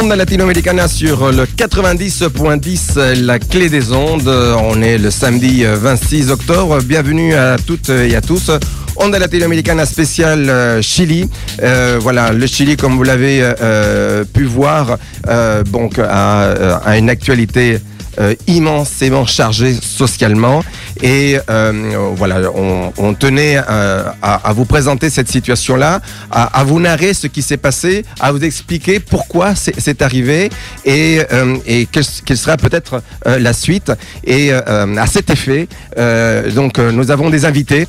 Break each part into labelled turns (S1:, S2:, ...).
S1: Onda Latinoamericana sur le 90.10, la clé des ondes. On est le samedi 26 octobre. Bienvenue à toutes et à tous. Onda Latinoamericana spécial Chili. Voilà, le Chili, comme vous l'avez pu voir, donc a une actualité immensément chargée socialement. Et voilà, on tenait à vous présenter cette situation-là, à vous narrer ce qui s'est passé, à vous expliquer pourquoi c'est arrivé et quelle sera peut-être la suite. Et à cet effet, donc nous avons des invités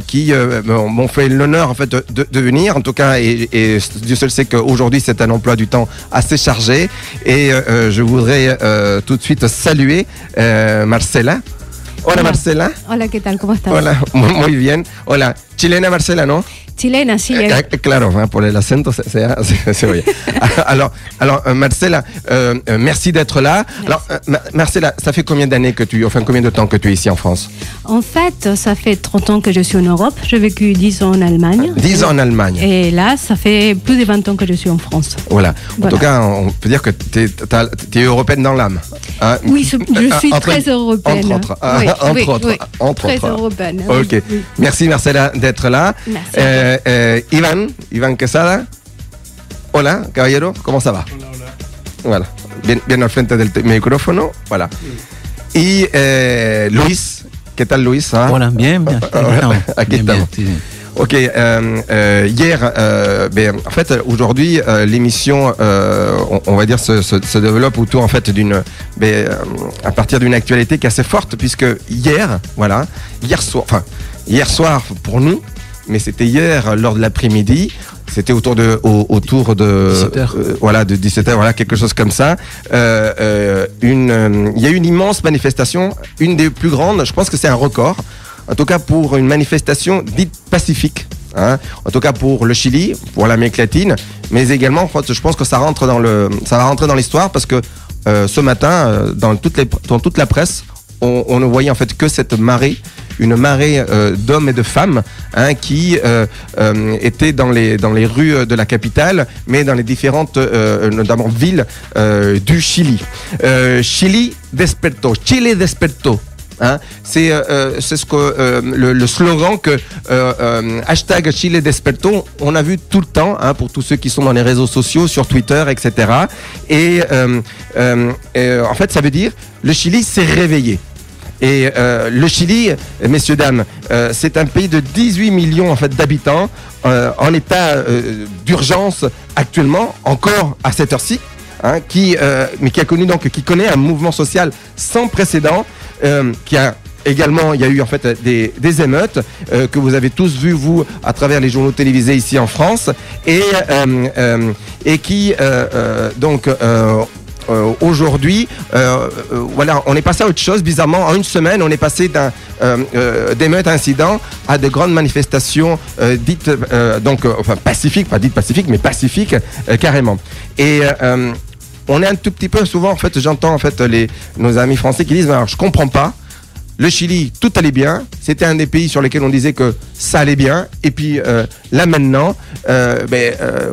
S1: qui m'ont fait l'honneur en fait de venir. En tout cas, et Dieu seul sait qu'aujourd'hui c'est un emploi du temps assez chargé. Et je voudrais tout de suite saluer Marcela. Hola Marcela.
S2: Hola, ¿qué tal? ¿Cómo estás?
S1: Hola, muy bien. Hola, chilena Marcela, ¿no?
S2: Chilena, sí.
S1: Claro, por el acento se oye. Alors Marcela, merci d'être là.
S2: Merci.
S1: Alors Marcela, ça fait combien d'années combien de temps que tu es ici en France?
S2: En fait, ça fait 30 ans que je suis en Europe. J'ai vécu 10 ans en Allemagne.
S1: 10 ans en Allemagne.
S2: Et là, ça fait plus de 20 ans que je suis en France.
S1: Voilà. En tout cas, on peut dire que tu es européenne dans l'âme. Hein?
S2: Oui, je suis très européenne.
S1: Entre autres.
S2: Très européenne.
S1: Ok.
S2: Oui.
S1: Merci Marcela d'être là.
S2: Merci.
S1: Iván Quesada. Hola, caballero, ¿cómo ça va?
S3: Hola.
S1: Voilà, bien al frente del micrófono, voilà. Y Luis, ¿qué tal Luis? ¿Ah?
S3: Hola, bien.
S1: Aquí estamos.
S3: Bien, sí.
S1: Ok, hier, en fait, aujourd'hui, l'émission, on va dire, se développe autour, en fait, à partir d'une actualité qui est assez forte, puisque hier soir pour nous, mais c'était hier lors de l'après-midi. C'était autour de 17h. Voilà, de 17h, voilà, quelque chose comme ça. Il y a eu une immense manifestation, une des plus grandes, je pense que c'est un record, en tout cas pour une manifestation dite pacifique. Hein, en tout cas pour le Chili, pour l'Amérique latine, mais également, je pense que ça va rentrer dans l'histoire parce que ce matin, dans toute la presse, on ne voyait en fait que cette marée, une marée d'hommes et de femmes qui étaient dans les rues de la capitale, mais dans les différentes notamment villes du Chili. Chile despertó. Hein, c'est ce que le slogan que hashtag Chile despertó, on a vu tout le temps, hein, pour tous ceux qui sont dans les réseaux sociaux, sur Twitter, etc. Et en fait, ça veut dire le Chili s'est réveillé. Et le Chili, messieurs, dames, c'est un pays de 18 millions en fait, d'habitants en état d'urgence actuellement, encore à cette heure-ci, hein, mais qui connaît un mouvement social sans précédent, il y a eu en fait des émeutes que vous avez tous vues, vous, à travers les journaux télévisés ici en France, et qui aujourd'hui, voilà, on est passé à autre chose. Bizarrement, en une semaine, on est passé d'émeutes incidents à de grandes manifestations dites pacifiques, pas dites pacifiques, mais pacifiques carrément. Et on est un tout petit peu souvent, en fait, j'entends en fait nos amis français qui disent, alors je comprends pas. Le Chili, tout allait bien. C'était un des pays sur lesquels on disait que ça allait bien. Et puis là maintenant,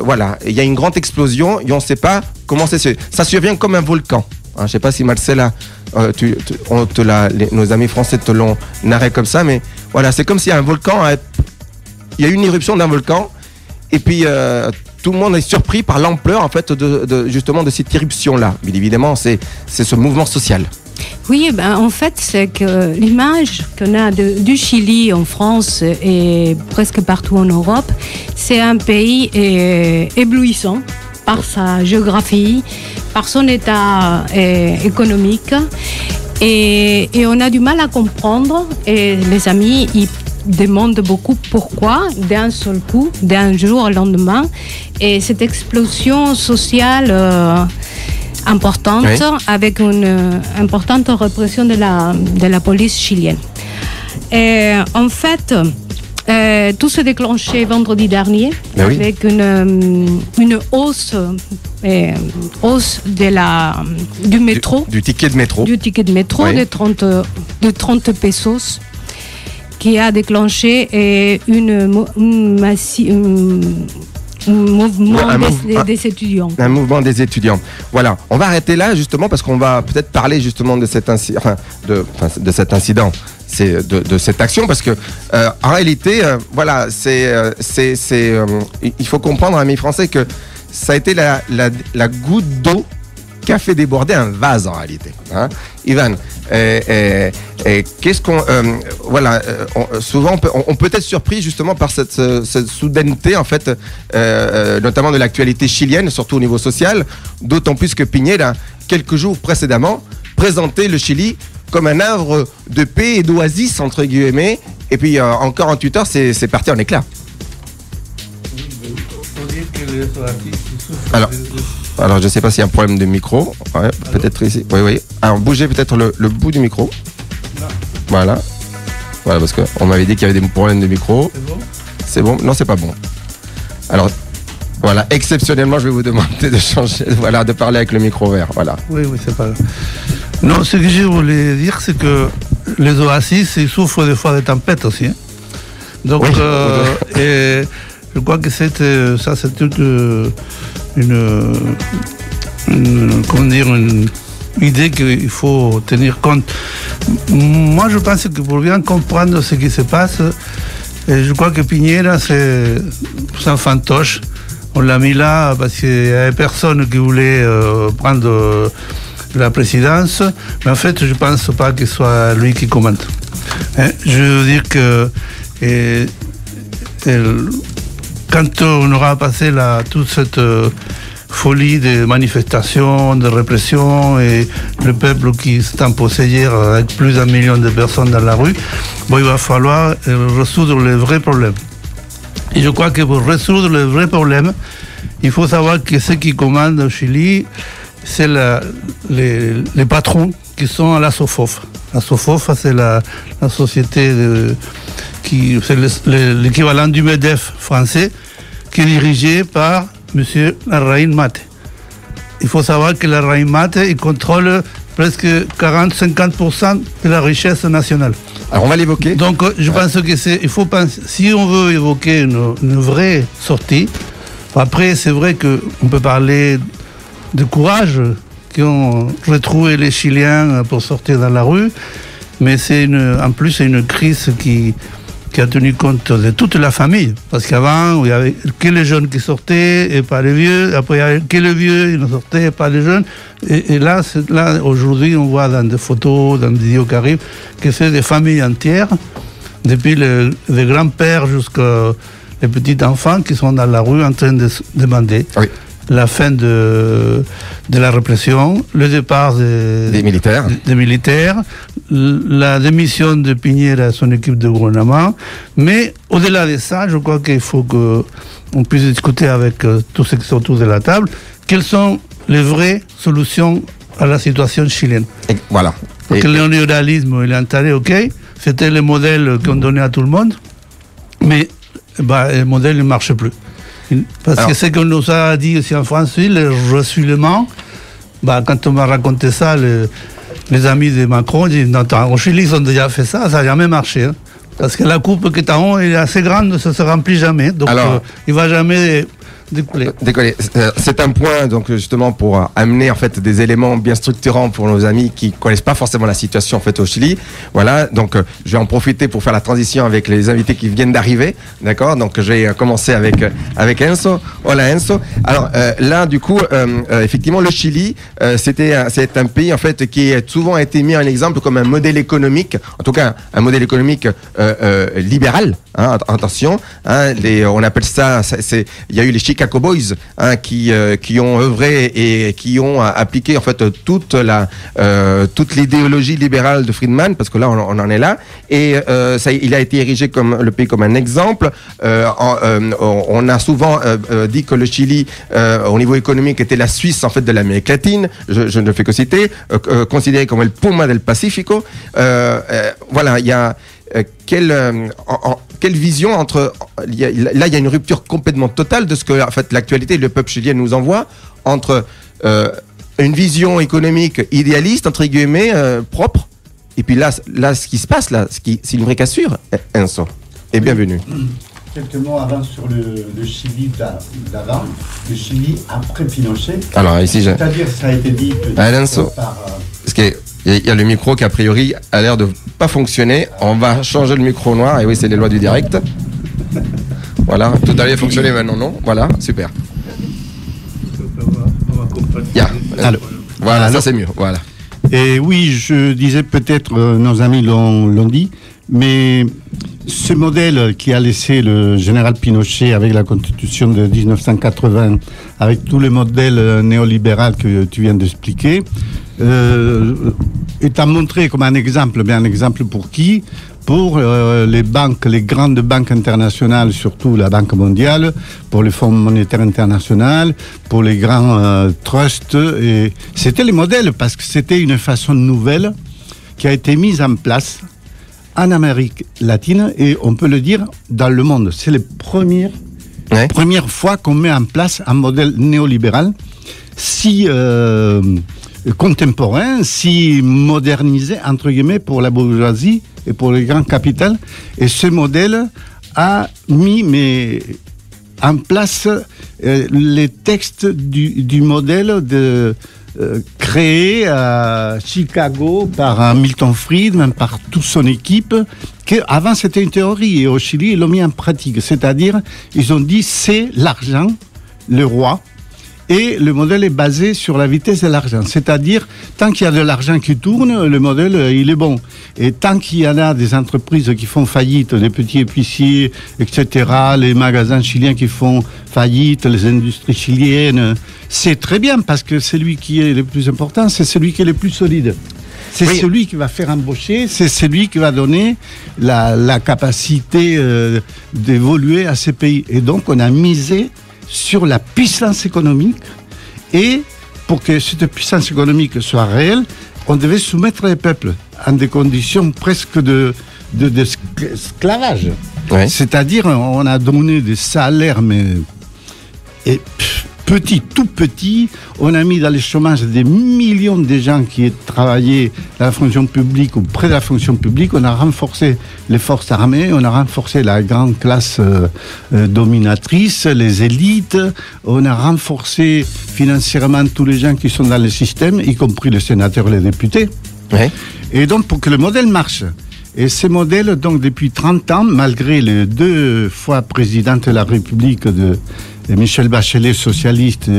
S1: voilà, il y a une grande explosion et on ne sait pas comment ça survient comme un volcan. Hein, je ne sais pas si Marcela, nos amis français te l'ont narré comme ça, mais voilà, c'est comme s'il y a un volcan. Il y a eu une éruption d'un volcan et puis tout le monde est surpris par l'ampleur en fait justement de cette éruption-là. Mais évidemment, c'est ce mouvement social.
S2: Oui, en fait, c'est que l'image qu'on a du Chili en France et presque partout en Europe, c'est un pays éblouissant par sa géographie, par son état économique. Et on a du mal à comprendre. Et les amis, ils demandent beaucoup pourquoi, d'un seul coup, d'un jour au lendemain. Et cette explosion sociale importante, oui, avec une importante répression de la police chilienne. Et en fait, tout s'est déclenché vendredi dernier, oui, avec une hausse du métro.
S1: Du ticket de métro.
S2: Du ticket de métro, oui, de 30 pesos, qui a déclenché mouvement des étudiants.
S1: Un mouvement des étudiants. Voilà, on va arrêter là justement parce qu'on va peut-être parler justement de cet incident, de cet incident. C'est de cette action parce que en réalité, voilà, il faut comprendre, amis français, que ça a été la goutte d'eau qui a fait déborder un vase en réalité. Hein. Ivan, qu'est-ce qu'on, voilà, souvent on peut être surpris justement par cette soudaineté en fait, notamment de l'actualité chilienne, surtout au niveau social, d'autant plus que Piñera, quelques jours précédemment, présentait le Chili comme un havre de paix et d'oasis entre guillemets, et puis en 48 heures c'est parti en éclat. Alors, je ne sais pas s'il y a un problème de micro. Ouais, peut-être ici. Oui. Alors, bougez peut-être le bout du micro. Non. Voilà, parce qu'on m'avait dit qu'il y avait des problèmes de micro. C'est bon ? C'est bon ? Non, c'est pas bon. Alors, voilà, exceptionnellement, je vais vous demander de changer, voilà, de parler avec le micro vert. Voilà.
S3: Oui, c'est pas grave. Non, ce que je voulais dire, c'est que les oasis, ils souffrent des fois de tempêtes aussi. Hein. Donc, oui. Et je crois que c'était une idée qu'il faut tenir compte. Moi, je pense que pour bien comprendre ce qui se passe, je crois que Piñera, c'est un fantoche. On l'a mis là parce qu'il y avait personne qui voulait prendre la présidence. Mais en fait, je ne pense pas que ce soit lui qui commande. Je veux dire que quand on aura passé toute cette folie de manifestations, de répression et le peuple qui s'est empossaillé avec plus d'1 million de personnes dans la rue, il va falloir résoudre les vrais problèmes. Et je crois que pour résoudre les vrais problèmes, il faut savoir que ceux qui commandent au Chili, c'est les patrons qui sont à la SOFOF. La SOFOF, c'est la société c'est l'équivalent du MEDEF français, qui est dirigé par M. Larraín Mate. Il faut savoir que Larraín Mate, il contrôle presque 40-50% de la richesse nationale.
S1: Alors on va l'évoquer.
S3: Donc je pense que il faut penser, si on veut évoquer une vraie sortie, après c'est vrai qu'on peut parler de courage qu'ont retrouvé les Chiliens pour sortir dans la rue, mais en plus c'est une crise qui a tenu compte de toute la famille. Parce qu'avant, il n'y avait que les jeunes qui sortaient et pas les vieux. Après, il n'y avait que les vieux, ils ne sortaient et pas les jeunes. Et là, aujourd'hui, on voit dans des photos, dans des vidéos qui arrivent, que c'est des familles entières, depuis les grands-pères jusqu'aux petits-enfants qui sont dans la rue en train de demander. Oui. La fin de la répression, le départ des militaires, la démission de Piñera et son équipe de gouvernement. Mais au-delà de ça, je crois qu'il faut qu'on puisse discuter avec tous ceux qui sont autour de la table, quelles sont les vraies solutions à la situation chilienne.
S1: Et voilà.
S3: Parce que le néolibéralisme, il est enterré, ok, c'était le modèle qu'on donnait à tout le monde, mais le modèle ne marche plus. Parce que ce qu'on nous a dit aussi en France, le ressoulement, quand on m'a raconté ça, les amis de Macron disent non, au Chili, ils ont déjà fait ça n'a jamais marché. Hein. Parce que la coupe que tu as est assez grande, ça ne se remplit jamais. Donc il ne va jamais décoller.
S1: C'est un point donc justement pour amener en fait des éléments bien structurants pour nos amis qui connaissent pas forcément la situation en fait au Chili. Voilà, donc je vais en profiter pour faire la transition avec les invités qui viennent d'arriver, d'accord. Donc je vais commencer avec Enzo. Hola Enzo. Alors là du coup effectivement le Chili c'est un pays en fait qui a souvent été mis en exemple comme un modèle économique, en tout cas un modèle économique libéral. Hein, attention, hein, on appelle ça, il y a eu les Chicago Boys qui ont œuvré et qui ont appliqué en fait toute l'idéologie libérale de Friedman, parce que là on en est là, et il a été érigé comme le pays comme un exemple. On a souvent dit que le Chili au niveau économique était la Suisse en fait de l'Amérique latine. Je ne fais que citer, considéré comme le Puma del Pacifico. Voilà, il y a quelle vision entre... Là, il y a une rupture complètement totale de ce que en fait, l'actualité et le peuple chilien nous envoie, entre une vision économique idéaliste, entre guillemets, propre, et puis là ce qui se passe, là, c'est une vraie cassure, Enzo. Et bienvenue.
S4: quelques mots avant sur le Chili d'avant, le Chili après Pinochet.
S1: Alors ici,
S4: c'est-à-dire, ça a été dit
S1: par... Parce qu'il y a le micro qui a priori a l'air de pas fonctionner. On va changer le micro noir. Et oui, c'est les lois du direct. Voilà, tout allait fonctionner maintenant, non? Voilà, super. Voilà, ça c'est mieux. Voilà.
S4: Et oui, je disais peut-être, nos amis l'ont dit, mais ce modèle qui a laissé le général Pinochet avec la constitution de 1980, avec tous les modèles néolibéraux que tu viens d'expliquer, est à montrer comme un exemple. Mais un exemple pour qui? Pour les banques, les grandes banques internationales, surtout la Banque mondiale, pour le Fonds monétaire international, pour les grands trusts. Et c'était les modèles parce que c'était une façon nouvelle qui a été mise en place en Amérique latine et on peut le dire dans le monde. C'est la première fois qu'on met en place un modèle néolibéral si contemporain, si modernisé, entre guillemets, pour la bourgeoisie et pour les grands capitales. Et ce modèle a mis en place les textes du modèle créé à Chicago par Milton Friedman, par toute son équipe, qu'avant c'était une théorie et au Chili ils l'ont mis en pratique. C'est-à-dire, ils ont dit c'est l'argent, le roi. Et le modèle est basé sur la vitesse de l'argent. C'est-à-dire, tant qu'il y a de l'argent qui tourne, le modèle, il est bon. Et tant qu'il y en a des entreprises qui font faillite, des petits épiciers, etc., les magasins chiliens qui font faillite, les industries chiliennes, c'est très bien parce que celui qui est le plus important, c'est celui qui est le plus solide. C'est celui qui va faire embaucher, c'est celui qui va donner la capacité d'évoluer à ces pays. Et donc, on a misé sur la puissance économique et pour que cette puissance économique soit réelle, on devait soumettre les peuples en des conditions presque d'esclavage. Ouais. C'est-à-dire, on a donné des salaires, mais tout petit, on a mis dans le chômage des millions de gens qui travaillaient dans la fonction publique ou près de la fonction publique. On a renforcé les forces armées, on a renforcé la grande classe dominatrice, les élites, on a renforcé financièrement tous les gens qui sont dans le système, y compris les sénateurs et les députés. Ouais. Et donc, pour que le modèle marche, et ces modèles, donc, depuis 30 ans, malgré les 2 fois présidente de la République de Michel Bachelet, socialiste,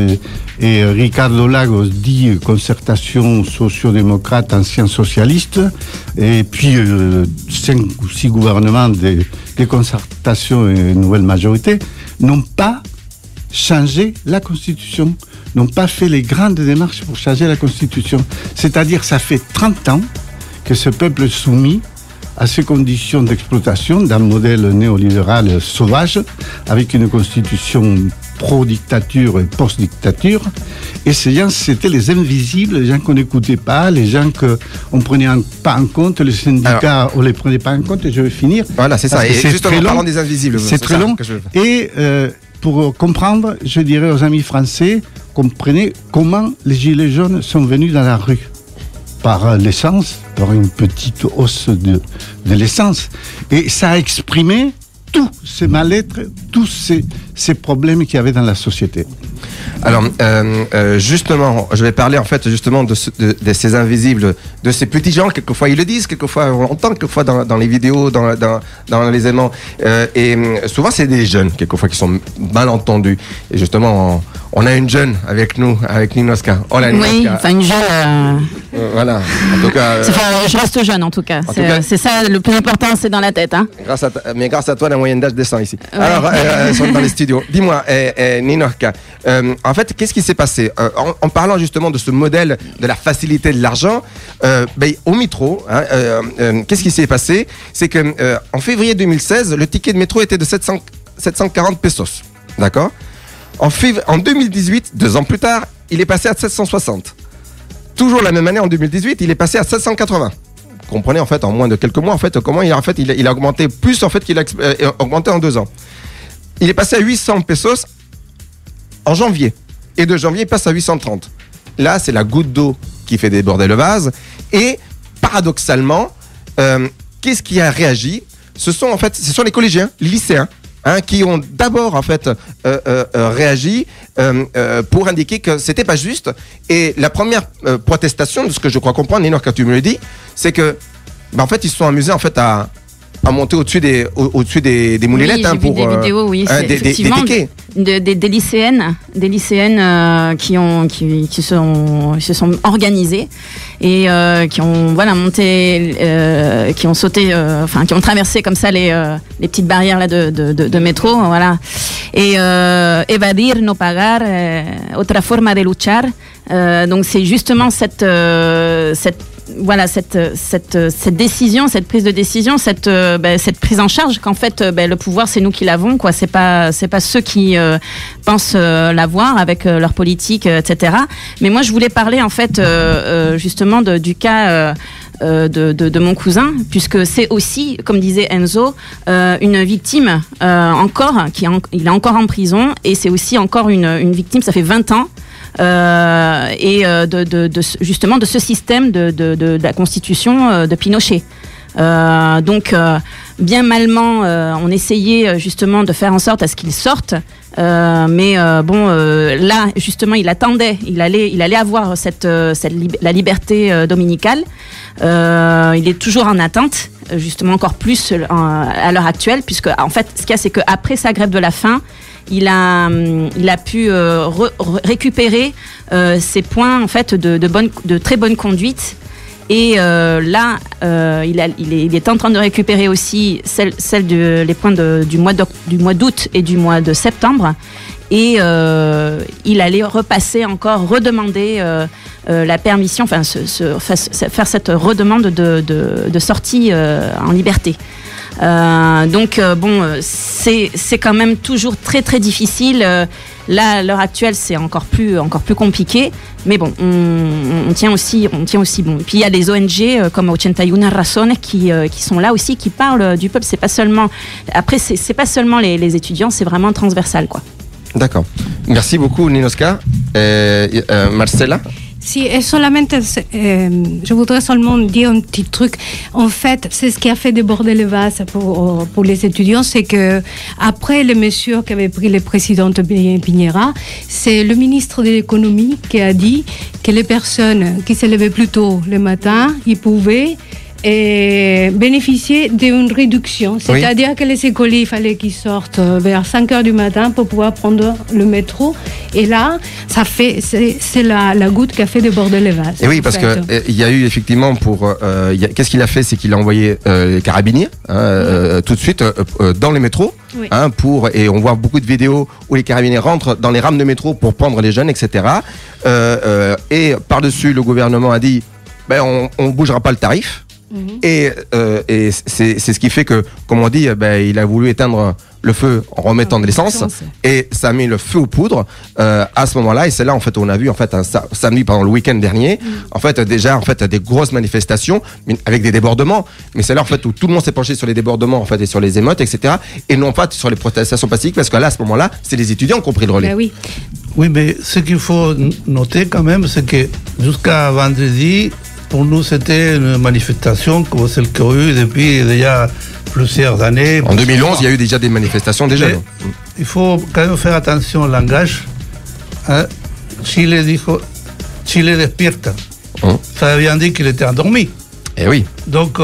S4: et Ricardo Lagos, dit concertation socio-démocrate, ancien socialiste, et puis 5 ou 6 gouvernements de concertation et nouvelle majorité, n'ont pas changé la Constitution, n'ont pas fait les grandes démarches pour changer la Constitution. C'est-à-dire, ça fait 30 ans que ce peuple est soumis à ces conditions d'exploitation d'un modèle néolibéral sauvage, avec une constitution pro-dictature et post-dictature. Et ces gens, c'était les invisibles, les gens qu'on n'écoutait pas, les gens qu'on ne prenait pas en compte, les syndicats, on ne les prenait pas en compte, et je vais finir.
S1: Voilà, c'est ça. Et justement, parlons des invisibles.
S4: C'est très long. Et pour comprendre, je dirais aux amis français, comprenez comment les gilets jaunes sont venus dans la rue. Par l'essence, par une petite hausse de l'essence. Et ça a exprimé tous ces mal-être, tous ces problèmes qu'il y avait dans la société.
S1: Alors, justement, je vais parler en fait justement de ces invisibles, de ces petits gens. Quelquefois ils le disent, quelquefois on l'entend, quelquefois dans les vidéos, dans les éléments. Et souvent c'est des jeunes, quelquefois qui sont mal entendus. Et justement, on a une jeune avec nous, avec Ninoska.
S5: Hola, Ninoska. Oui, enfin une jeune.
S1: Voilà. En tout cas.
S5: Je reste jeune en tout cas. C'est ça le plus important, c'est dans la tête. Hein.
S1: Mais grâce à toi, la moyenne d'âge descend ici. Ouais. Alors, elles sont dans les studios. Dis-moi, Ninoska. En fait, qu'est-ce qui s'est passé en parlant justement de ce modèle de la facilité de l'argent, au métro, qu'est-ce qui s'est passé? C'est que en février 2016, le ticket de métro était de 740 pesos. D'accord? En 2018, 2 ans plus tard, il est passé à 760. Toujours la même année, en 2018, il est passé à 780. Vous comprenez, en fait, en moins de quelques mois, en fait, comment il a augmenté plus, en fait, qu'il a augmenté en 2 ans. Il est passé à 800 pesos en janvier. Et de janvier, il passe à 830. Là, c'est la goutte d'eau qui fait déborder le vase. Et, paradoxalement, qu'est-ce qui a réagi? Ce sont les collégiens, les lycéens, qui ont d'abord en fait réagi pour indiquer que c'était pas juste. Et la première protestation, de ce que je crois comprendre, Nino, quand tu me le dis, c'est que en fait ils se sont amusés en fait à monter au-dessus des moulinettes
S5: pour
S1: des
S5: vidéos, oui,
S1: des tickets.
S5: Des lycéennes qui se sont organisées et qui ont monté, qui ont sauté, qui ont traversé comme ça les petites barrières là de métro, voilà. Et evadir, no pagar, otra forma de luchar. Donc c'est justement cette décision, cette prise de décision, cette prise en charge qu'en fait le pouvoir c'est nous qui l'avons, quoi. C'est pas ceux qui pensent l'avoir avec leur politique, etc. Mais moi je voulais parler en fait justement du cas de mon cousin, puisque c'est aussi, comme disait Enzo, une victime encore, il est encore en prison, et c'est aussi encore une victime, ça fait 20 ans. Justement de ce système de la constitution de Pinochet. Donc bien malement on essayait justement de faire en sorte à ce qu'il sorte, mais là justement il allait avoir la liberté dominicale. Il est toujours en attente, justement encore plus à l'heure actuelle, puisque en fait ce qu'il y a, c'est qu'après sa grève de la faim, il a pu récupérer ses points en fait de très bonne conduite, et là il est en train de récupérer aussi les points du mois d'août et du mois de septembre, et il allait redemander la permission, faire cette redemande de sortie en liberté. C'est quand même toujours très très difficile. Là, à l'heure actuelle, c'est encore plus compliqué. Mais bon, on tient aussi bon. Et puis il y a des ONG comme 81 Razones qui sont là aussi, qui parlent du peuple. C'est pas seulement les étudiants, c'est vraiment transversal, quoi.
S1: D'accord. Merci beaucoup, Ninoska. Marcela?
S2: Si, et je voudrais seulement dire un petit truc. En fait, c'est ce qui a fait déborder le vase pour les étudiants, c'est que après les mesures qu'avait pris le président Piñera, c'est le ministre de l'économie qui a dit que les personnes qui se levaient plus tôt le matin, ils pouvaient bénéficier d'une réduction. C'est-à-dire que les écoliers, il fallait qu'ils sortent vers 5h du matin pour pouvoir prendre le métro. Et là, c'est la goutte qui a fait déborder les vases.
S1: Et oui, parce qu'il y a eu effectivement qu'est-ce qu'il a fait, c'est qu'il a envoyé les carabiniers tout de suite dans les métros. Oui. Et on voit beaucoup de vidéos où les carabiniers rentrent dans les rames de métro pour prendre les jeunes, etc. Et par-dessus, le gouvernement a dit on bougera pas le tarif. Et c'est ce qui fait que, comme on dit, il a voulu éteindre le feu en remettant de l'essence, et ça a mis le feu aux poudres à ce moment-là. Et c'est là en fait on a vu en fait un samedi pendant le week-end dernier en fait déjà des grosses manifestations avec des débordements. Mais c'est là en fait où tout le monde s'est penché sur les débordements en fait et sur les émeutes, etc. Et non pas sur les protestations pacifiques, parce que là à ce moment-là c'est les étudiants qui ont pris le relais.
S3: Oui, mais ce qu'il faut noter quand même, c'est que jusqu'à vendredi, pour nous, c'était une manifestation comme celle qu'il y a eu depuis déjà plusieurs années.
S1: En 2011, il y a eu déjà des manifestations des jeunes.
S3: Il faut quand même faire attention au langage. Chile dijo, Chile despierta. Ça veut bien dire qu'il était endormi.
S1: Eh oui.
S3: Donc,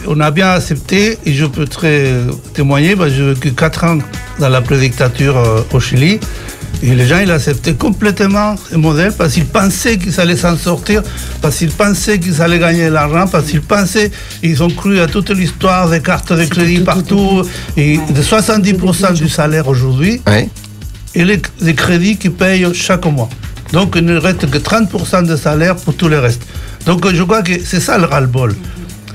S3: on a bien accepté, et je peux témoigner, j'ai vécu 4 ans dans la prédictature au Chili. Et les gens, ils acceptaient complètement ce modèle parce qu'ils pensaient qu'ils allaient s'en sortir, parce qu'ils pensaient qu'ils allaient gagner de l'argent, parce qu'ils pensaient, ils ont cru à toute l'histoire des cartes de crédit partout, et de 70% du salaire aujourd'hui, et les crédits qu'ils payent chaque mois. Donc il ne reste que 30% de salaire pour tout le reste. Donc je crois que c'est ça le ras-le-bol.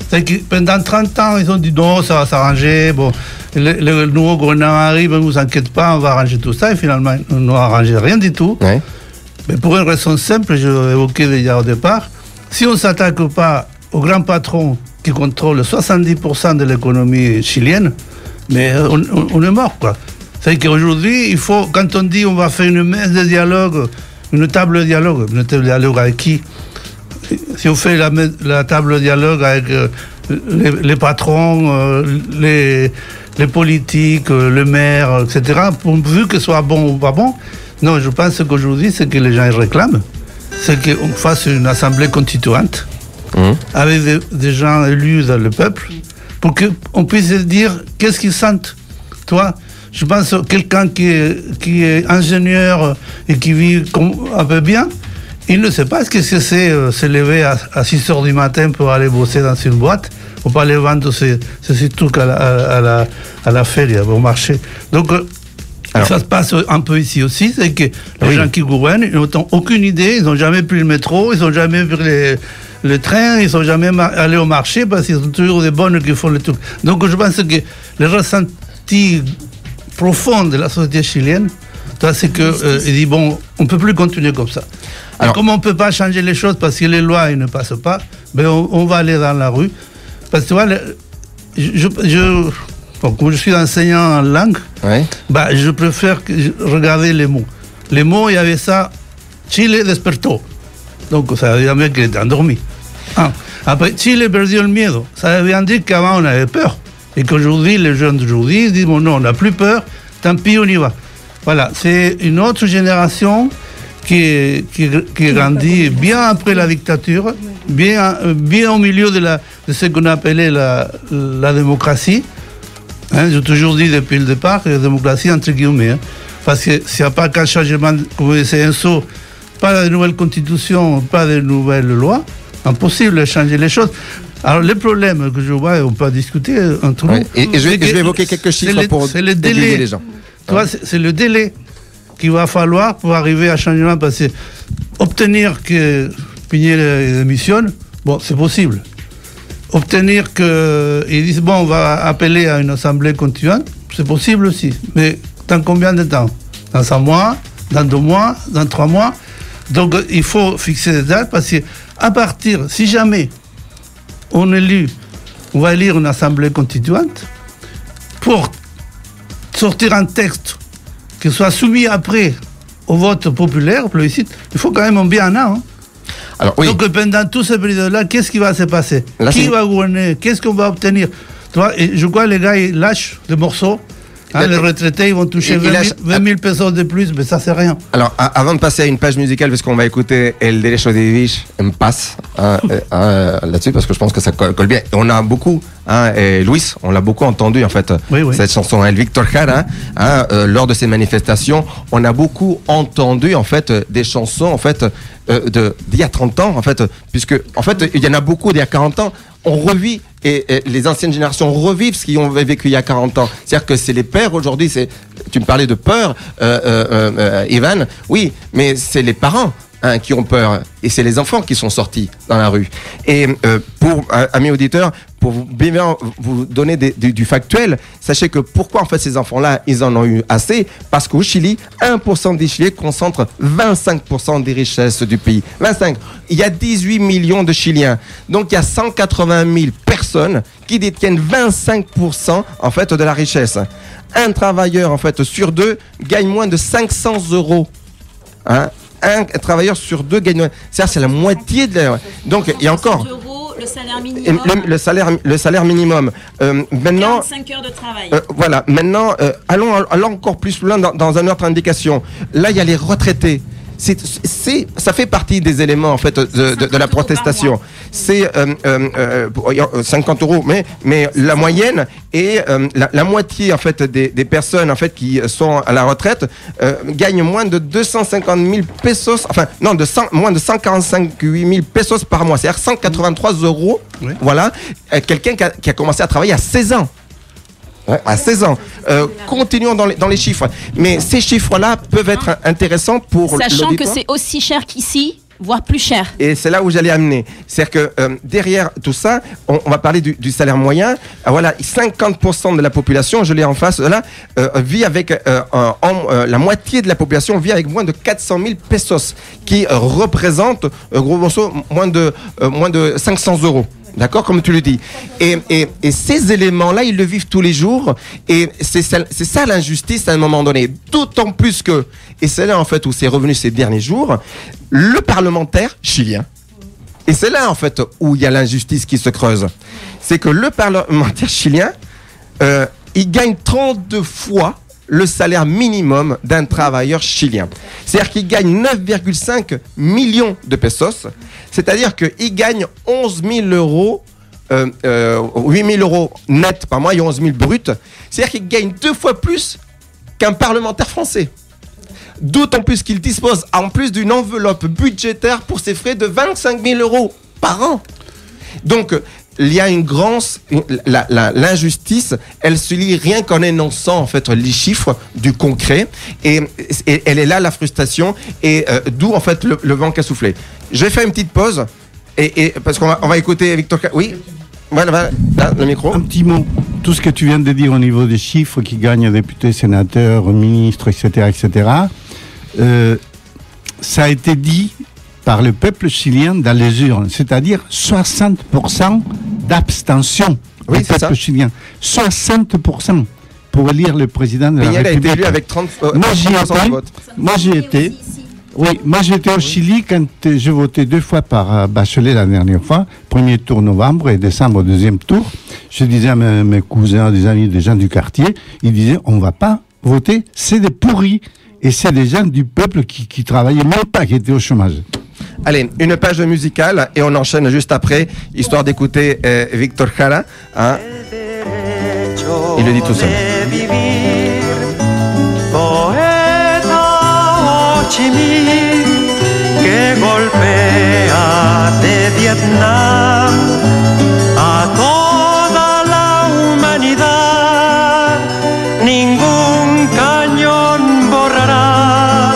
S3: C'est que pendant 30 ans, ils ont dit non, ça va s'arranger, bon. Le nouveau gouvernement arrive, ne vous inquiétez pas, on va arranger tout ça. Et finalement, on n'a arrangé rien du tout. Mais pour une raison simple, je l'ai évoqué déjà au départ, si on ne s'attaque pas aux grands patrons qui contrôlent 70% de l'économie chilienne, mais on est mort, quoi. C'est qu'aujourd'hui, il faut, quand on dit on va faire une messe de dialogue, une table de dialogue avec qui? Si on fait la table de dialogue avec les patrons, les politiques, le maire, etc., pourvu que ce soit bon ou pas bon. Non, je pense qu'aujourd'hui, ce que les gens réclament, c'est qu'on fasse une assemblée constituante avec des gens élus dans le peuple pour qu'on puisse dire qu'est-ce qu'ils sentent. Toi, je pense que quelqu'un qui est ingénieur et qui vit un peu bien, il ne sait pas ce que c'est se lever à 6 heures du matin pour aller bosser dans une boîte ou pas aller vendre ces trucs à la feria, au marché. Donc, ça se passe un peu ici aussi, c'est que les gens qui gouvernent, ils n'ont aucune idée, ils n'ont jamais pris le métro, ils n'ont jamais pris le train, ils ne sont jamais allés au marché parce qu'ils sont toujours des bonnes qui font le truc. Donc, je pense que le ressenti profond de la société chilienne, c'est qu'il dit, bon, on ne peut plus continuer comme ça. Alors, comme on ne peut pas changer les choses parce que les lois ne passent pas, ben on va aller dans la rue. Parce que tu vois, comme je suis enseignant en langue, bah, je préfère regarder les mots. Les mots, il y avait ça, Chile despertó. Donc, ça veut dire qu'il était endormi. Après, Chile perdió el miedo. Ça veut dire qu'avant, on avait peur. Et qu'aujourd'hui, les jeunes d'aujourd'hui disent, bon, non, on n'a plus peur, tant pis, on y va. Voilà, c'est une autre génération qui grandit bien après la dictature, bien au milieu de ce qu'on appelait la démocratie. J'ai toujours dit depuis le départ que la démocratie, entre guillemets, parce que s'il n'y a pas qu'un changement, comme disait Enzo, pas de nouvelle constitution, pas de nouvelles lois, impossible de changer les choses. Alors, les problèmes que je vois, on peut discuter entre nous.
S1: Et je vais évoquer quelques chiffres pour aider les gens.
S3: C'est le délai qu'il va falloir pour arriver à changement, parce que obtenir que Piñera démissionne, bon, c'est possible. Obtenir qu'ils disent, bon, on va appeler à une assemblée constituante, c'est possible aussi. Mais dans combien de temps? Dans 1 mois, dans 2 mois, dans 3 mois? Donc, il faut fixer des dates, parce qu'à partir, si jamais on va élire une assemblée constituante, pour sortir un texte qui soit soumis après au vote populaire, au plébiscite, il faut quand même bien un an. Alors, oui. Donc pendant tout ce période-là, qu'est-ce qui va se passer? Qui va gouverner? Qu'est-ce qu'on va obtenir? Et je crois que les gars, ils lâchent des morceaux. Les retraités, ils vont toucher 20 000 pesos de plus, mais ça, c'est rien.
S1: Alors, avant de passer à une page musicale, parce qu'on va écouter El Derecho de Vivir en Paz là-dessus, parce que je pense que ça colle bien. On a beaucoup, et Luis, on l'a beaucoup entendu, en fait, cette chanson. El Víctor Jara, lors de ces manifestations, on a beaucoup entendu, en fait, des chansons, en fait, d'il y a 30 ans, en fait, puisque, en fait, il y en a beaucoup d'il y a 40 ans. On revit, et les anciennes générations revivent ce qu'ils ont vécu il y a 40 ans. C'est-à-dire que c'est les pères aujourd'hui, tu me parlais de peur, Ivan, oui, mais c'est les parents qui ont peur, et c'est les enfants qui sont sortis dans la rue. Et pour, amis auditeurs, pour bien vous donner du factuel, sachez que pourquoi en fait ces enfants-là, ils en ont eu assez, parce qu'au Chili, 1% des Chiliens concentrent 25% des richesses du pays. 25. Il y a 18 millions de Chiliens. Donc il y a 180 000 personnes qui détiennent 25% en fait de la richesse. Un travailleur en fait sur 2 gagne moins de 500 €. Un travailleur sur 2 gagne. C'est la moitié de la... Donc il y a encore...
S5: Le salaire minimum.
S1: Le salaire minimum. Maintenant,
S5: 45 heures de travail.
S1: Voilà. Maintenant, allons encore plus loin dans une autre indication. Là, il y a les retraités. Ça fait partie des éléments en fait de la protestation. C'est 50 €, mais la moyenne et la moitié en fait des personnes en fait qui sont à la retraite gagnent moins de 250 000 pesos, enfin non, moins de 145 000 pesos par mois, c'est-à-dire 183 €. Oui. Voilà, quelqu'un qui a commencé à travailler à 16 ans. À 16 ans. Continuons dans les chiffres. Mais ces chiffres-là peuvent être intéressants pour
S5: sachant que c'est aussi cher qu'ici, voire plus cher.
S1: Et c'est là où j'allais amener. C'est-à-dire que derrière tout ça, on va parler du salaire moyen. Voilà, 50% de la population, je l'ai en face là, vit avec la moitié de la population vit avec moins de 400 000 pesos, qui représente gros morceau moins de 500 €. D'accord, comme tu le dis. Et ces éléments-là, ils le vivent tous les jours. Et c'est ça l'injustice à un moment donné. D'autant plus que, et c'est là en fait où c'est revenu ces derniers jours, le parlementaire chilien. Et c'est là en fait où il y a l'injustice qui se creuse. C'est que le parlementaire chilien, ils gagnent 32 fois le salaire minimum d'un travailleur chilien. C'est-à-dire qu'ils gagnent 9,5 millions de pesos, c'est-à-dire qu'ils gagnent 11 000 euros, 8 000 euros net par mois et 11 000 bruts. C'est-à-dire qu'ils gagnent 2 fois plus qu'un parlementaire français. D'autant plus qu'ils disposent en plus d'une enveloppe budgétaire pour ses frais de 25 000 euros par an. Donc, il y a une grande... L'injustice, elle se lit rien qu'en énonçant en fait, les chiffres du concret. Et elle est là, la frustration. Et d'où en fait le vent qui a soufflé. Je vais faire une petite pause. Parce qu'on va écouter Victor... Oui, voilà, là, le micro.
S4: Un petit mot. Tout ce que tu viens de dire au niveau des chiffres qui gagnent députés, sénateurs, ministres, etc., ça a été dit par le peuple chilien dans les urnes, c'est-à-dire 60% d'abstention du peuple chilien. 60% pour élire le président de la République.
S1: Peña a été élu avec 30% de vote.
S4: Moi j'y étais au Chili quand je votais 2 fois par Bachelet la dernière fois, premier tour novembre et décembre, deuxième tour. Je disais à mes cousins, des amis, des gens du quartier, ils disaient on ne va pas voter, c'est des pourris. Et c'est des gens du peuple qui travaillaient même pas, qui étaient au chômage.
S1: Allez, une page musicale et on enchaîne juste après, histoire d'écouter Víctor Jara. Hein. Il le dit tout seul.
S6: Poeta Ho Chi Minh, que golpea de Vietnam a toda la humanidad. Ningún cañón borrará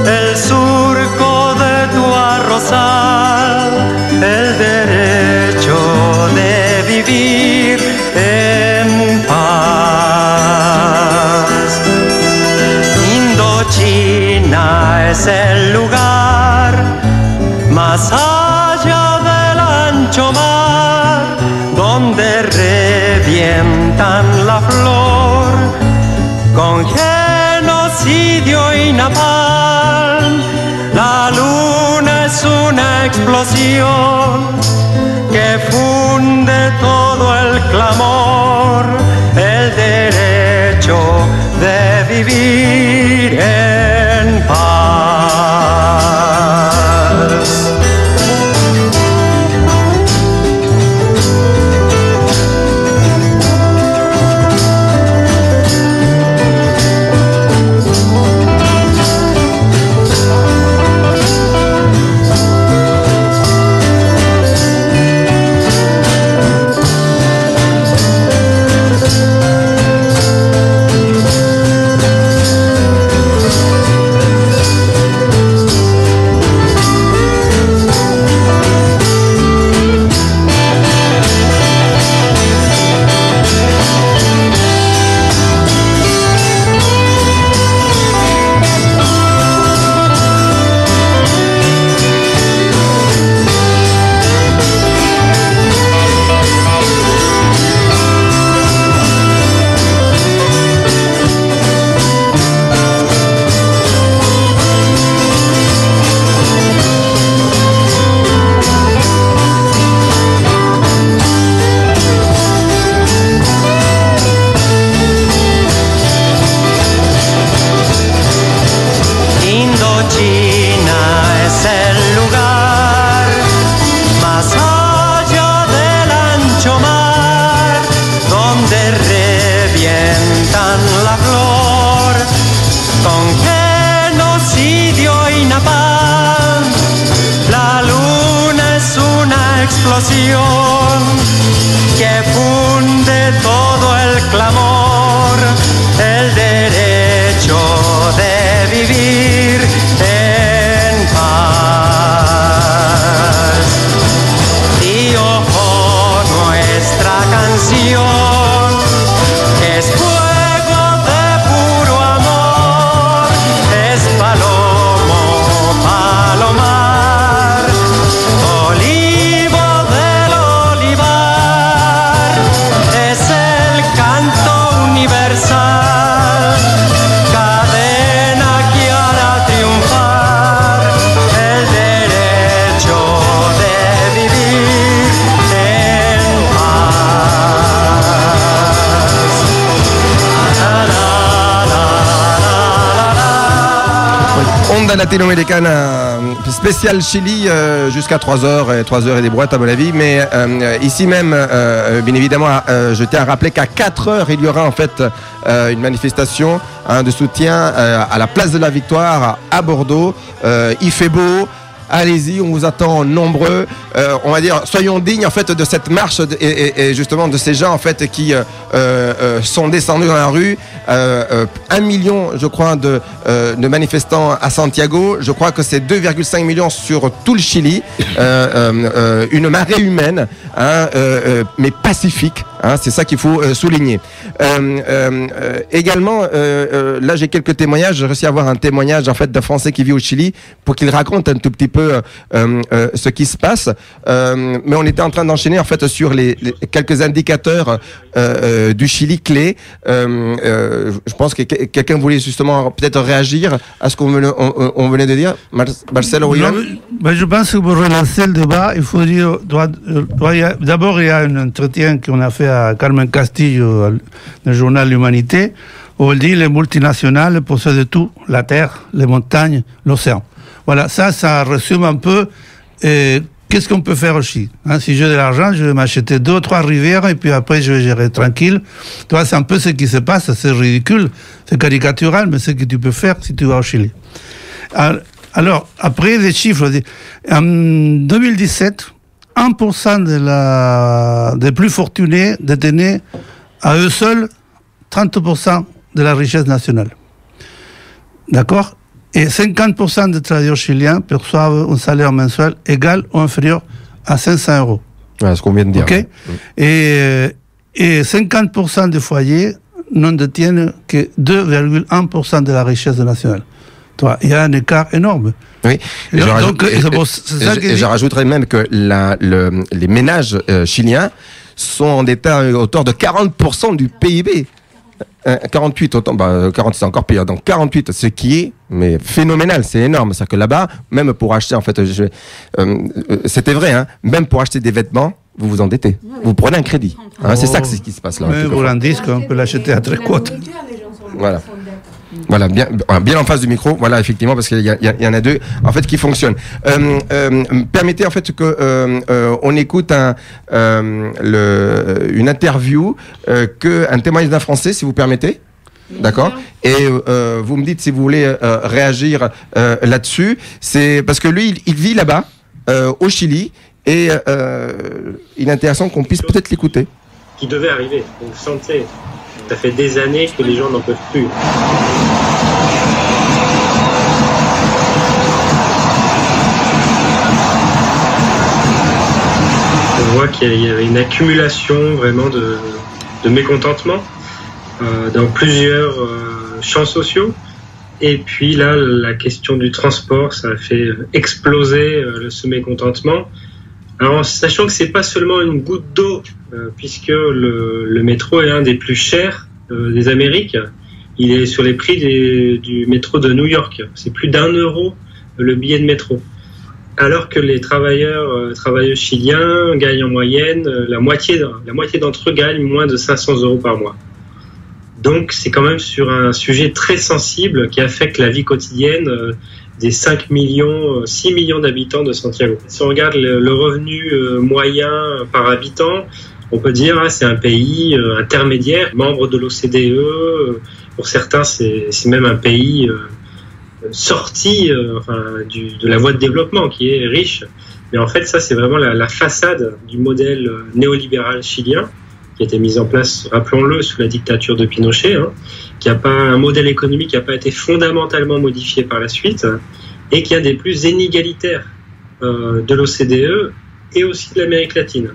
S6: el surco de tu arrozal, el derecho de vivir en paz. Indochina es el lugar más allá del ancho mar, donde revientan la flor con genocidio y napalm. La luna es una explosión que funde todo el clamor, el derecho de vivir en paz. Que funde todo el clamor, el derecho de vivir en paz. Y ojo nuestra canción, que es fuego de puro amor, es palomo, palomar, olivo del olivar, es el
S1: Onda latino-américaine spécial Chili jusqu'à 3h, 3h et des brouettes à mon avis. Mais ici même, bien évidemment, je tiens à rappeler qu'à 4h, il y aura en fait une manifestation de soutien à la place de la Victoire à Bordeaux. Il fait beau. Allez-y, on vous attend nombreux. On va dire, soyons dignes en fait de cette marche et justement de ces gens en fait qui sont descendus dans la rue. 1 million, je crois, de manifestants à Santiago. Je crois que c'est 2,5 millions sur tout le Chili. Une marée humaine, hein, mais pacifique. Hein, c'est ça qu'il faut souligner. Également, là j'ai quelques témoignages. J'ai réussi à avoir un témoignage en fait d'un Français qui vit au Chili pour qu'il raconte un tout petit peu ce qui se passe. Mais on était en train d'enchaîner en fait sur les quelques indicateurs du Chili clés. Je pense que quelqu'un voulait justement peut-être réagir à ce qu'on venait de dire. Marcelo,
S3: je pense que pour relancer le débat, il faut dire d'abord il y a un entretien qu'on a fait à Carmen Castillo, le journal L'Humanité, où elle dit les multinationales possèdent tout, la terre, les montagnes, l'océan. Voilà, ça résume un peu qu'est-ce qu'on peut faire aussi. Hein, si j'ai de l'argent, je vais m'acheter 2 ou 3 rivières et puis après je vais gérer tranquille. Tu vois, c'est un peu ce qui se passe, c'est ridicule, c'est caricatural, mais c'est ce que tu peux faire si tu vas au Chili. Alors, après les chiffres, en 2017, 1% des plus fortunés détenaient à eux seuls 30% de la richesse nationale. D'accord ? Et 50% des travailleurs chiliens perçoivent un salaire mensuel égal ou inférieur à 500 euros.
S1: Ouais, ce qu'on vient de dire.
S3: Okay ? Et 50% des foyers n'en détiennent que 2,1% de la richesse nationale. Il y a un écart énorme.
S1: Oui. Et je rajouterais même que les ménages chiliens sont endettés à hauteur de 40% du PIB. 48, 40 c'est encore pire, donc 48, ce qui est mais phénoménal, c'est énorme. C'est-à-dire que là-bas, même pour acheter, en fait, c'était vrai, hein, même pour acheter des vêtements, vous vous endettez. Vous prenez un crédit. Hein, c'est ça c'est ce qui se passe là.
S3: Mais vous un disque, on peut l'acheter à très coûte.
S1: Voilà. Voilà, bien en face du micro, voilà, effectivement, parce qu'il y en a deux, en fait, qui fonctionnent. Permettez, en fait, que on écoute une interview, un témoignage d'un Français, si vous permettez. D'accord. Et vous me dites si vous voulez réagir là-dessus. C'est parce que lui, il vit là-bas, au Chili, et il est intéressant qu'on puisse peut-être l'écouter.
S7: Qui devait arriver, vous le sentez. Ça fait des années que les gens n'en peuvent plus. On voit qu'il y avait une accumulation vraiment de mécontentement dans plusieurs champs sociaux. Et puis là, la question du transport, ça a fait exploser ce mécontentement. Alors, sachant que c'est pas seulement une goutte d'eau, puisque le métro est un des plus chers des Amériques. Il est sur les prix du métro de New York. C'est plus d'1 euro le billet de métro. Alors que les travailleurs chiliens gagnent en moyenne, la moitié d'entre eux gagnent moins de 500 euros par mois. Donc, c'est quand même sur un sujet très sensible qui affecte la vie quotidienne des 6 millions d'habitants de Santiago. Si on regarde le revenu moyen par habitant, on peut dire que c'est un pays intermédiaire, membre de l'OCDE. Pour certains, c'est même un pays sorti de la voie de développement, qui est riche. Mais en fait, ça, c'est vraiment la façade du modèle néolibéral chilien, qui a été mis en place, rappelons-le, sous la dictature de Pinochet, qui n'a pas un modèle économique qui n'a pas été fondamentalement modifié par la suite, et qui est un des plus inégalitaires de l'OCDE et aussi de l'Amérique latine.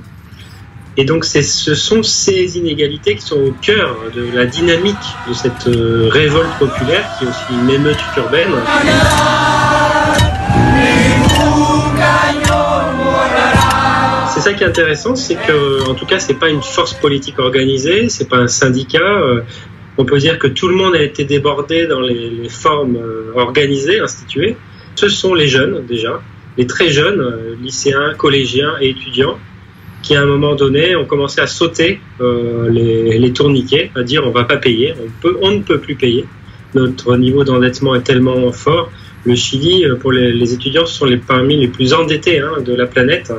S7: Et donc ce sont ces inégalités qui sont au cœur de la dynamique de cette révolte populaire, qui est aussi une émeute urbaine. C'est ça qui est intéressant, c'est que, en tout cas, c'est pas une force politique organisée, c'est pas un syndicat. On peut dire que tout le monde a été débordé dans les formes organisées, instituées. Ce sont les jeunes, déjà, les très jeunes, lycéens, collégiens et étudiants, qui à un moment donné ont commencé à sauter les tourniquets, à dire on va pas payer, on ne peut plus payer. Notre niveau d'endettement est tellement fort Le Chili, pour les étudiants, sont parmi les plus endettés de la planète.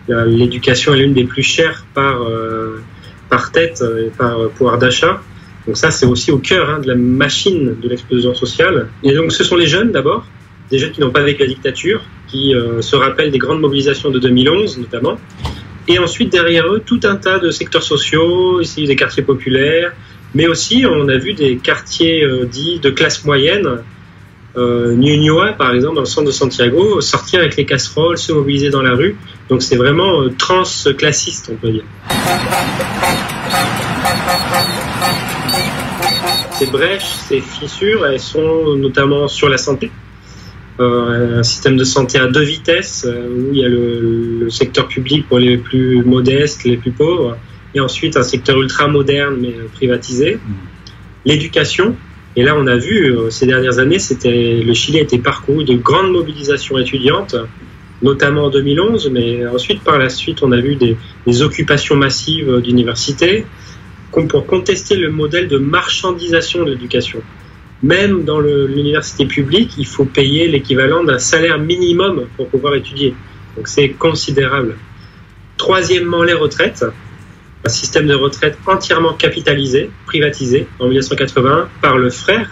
S7: L'éducation est l'une des plus chères par tête et par pouvoir d'achat. Donc ça, c'est aussi au cœur de la machine de l'explosion sociale. Et donc ce sont les jeunes d'abord, des jeunes qui n'ont pas vécu la dictature, qui se rappellent des grandes mobilisations de 2011 notamment. Et ensuite, derrière eux, tout un tas de secteurs sociaux, ici des quartiers populaires, mais aussi on a vu des quartiers dits de classe moyenne, Ñuñoa, par exemple, dans le centre de Santiago, sortir avec les casseroles, se mobiliser dans la rue. Donc c'est vraiment transclassiste, on peut dire. Ces brèches, ces fissures, elles sont notamment sur la santé. Un système de santé à 2 vitesses, où il y a le secteur public pour les plus modestes, les plus pauvres, et ensuite un secteur ultra moderne mais privatisé. L'éducation. Et là, on a vu, ces dernières années, le Chili a été parcouru de grandes mobilisations étudiantes, notamment en 2011, mais ensuite, par la suite, on a vu des occupations massives d'universités pour contester le modèle de marchandisation de l'éducation. Même dans l'université publique, il faut payer l'équivalent d'un salaire minimum pour pouvoir étudier. Donc c'est considérable. Troisièmement, les retraites. Un système de retraite entièrement capitalisé, privatisé en 1981 par le frère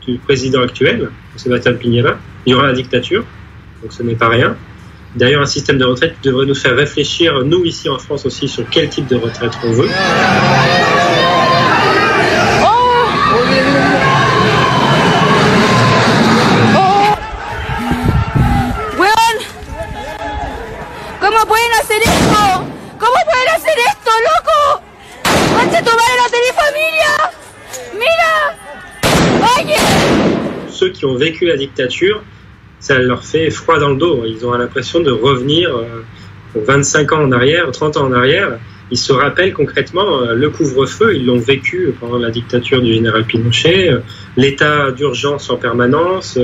S7: du président actuel, Sebastián Piñera, durant la dictature, donc ce n'est pas rien. D'ailleurs, un système de retraite qui devrait nous faire réfléchir, nous ici en France aussi, sur quel type de retraite on veut.
S8: ¿Cómo pueden hacer esto? ¿Cómo pueden hacer esto, loco? ¡Concha tu madre, no tenés familia! ¡Mira! ¡Oye!
S7: Ceux qui ont vécu la dictature, ça leur fait froid dans le dos. Ils ont l'impression de revenir 25 ans en arrière, 30 ans en arrière. Ils se rappellent concrètement le couvre-feu, ils l'ont vécu pendant la dictature du général Pinochet, l'état d'urgence en permanence.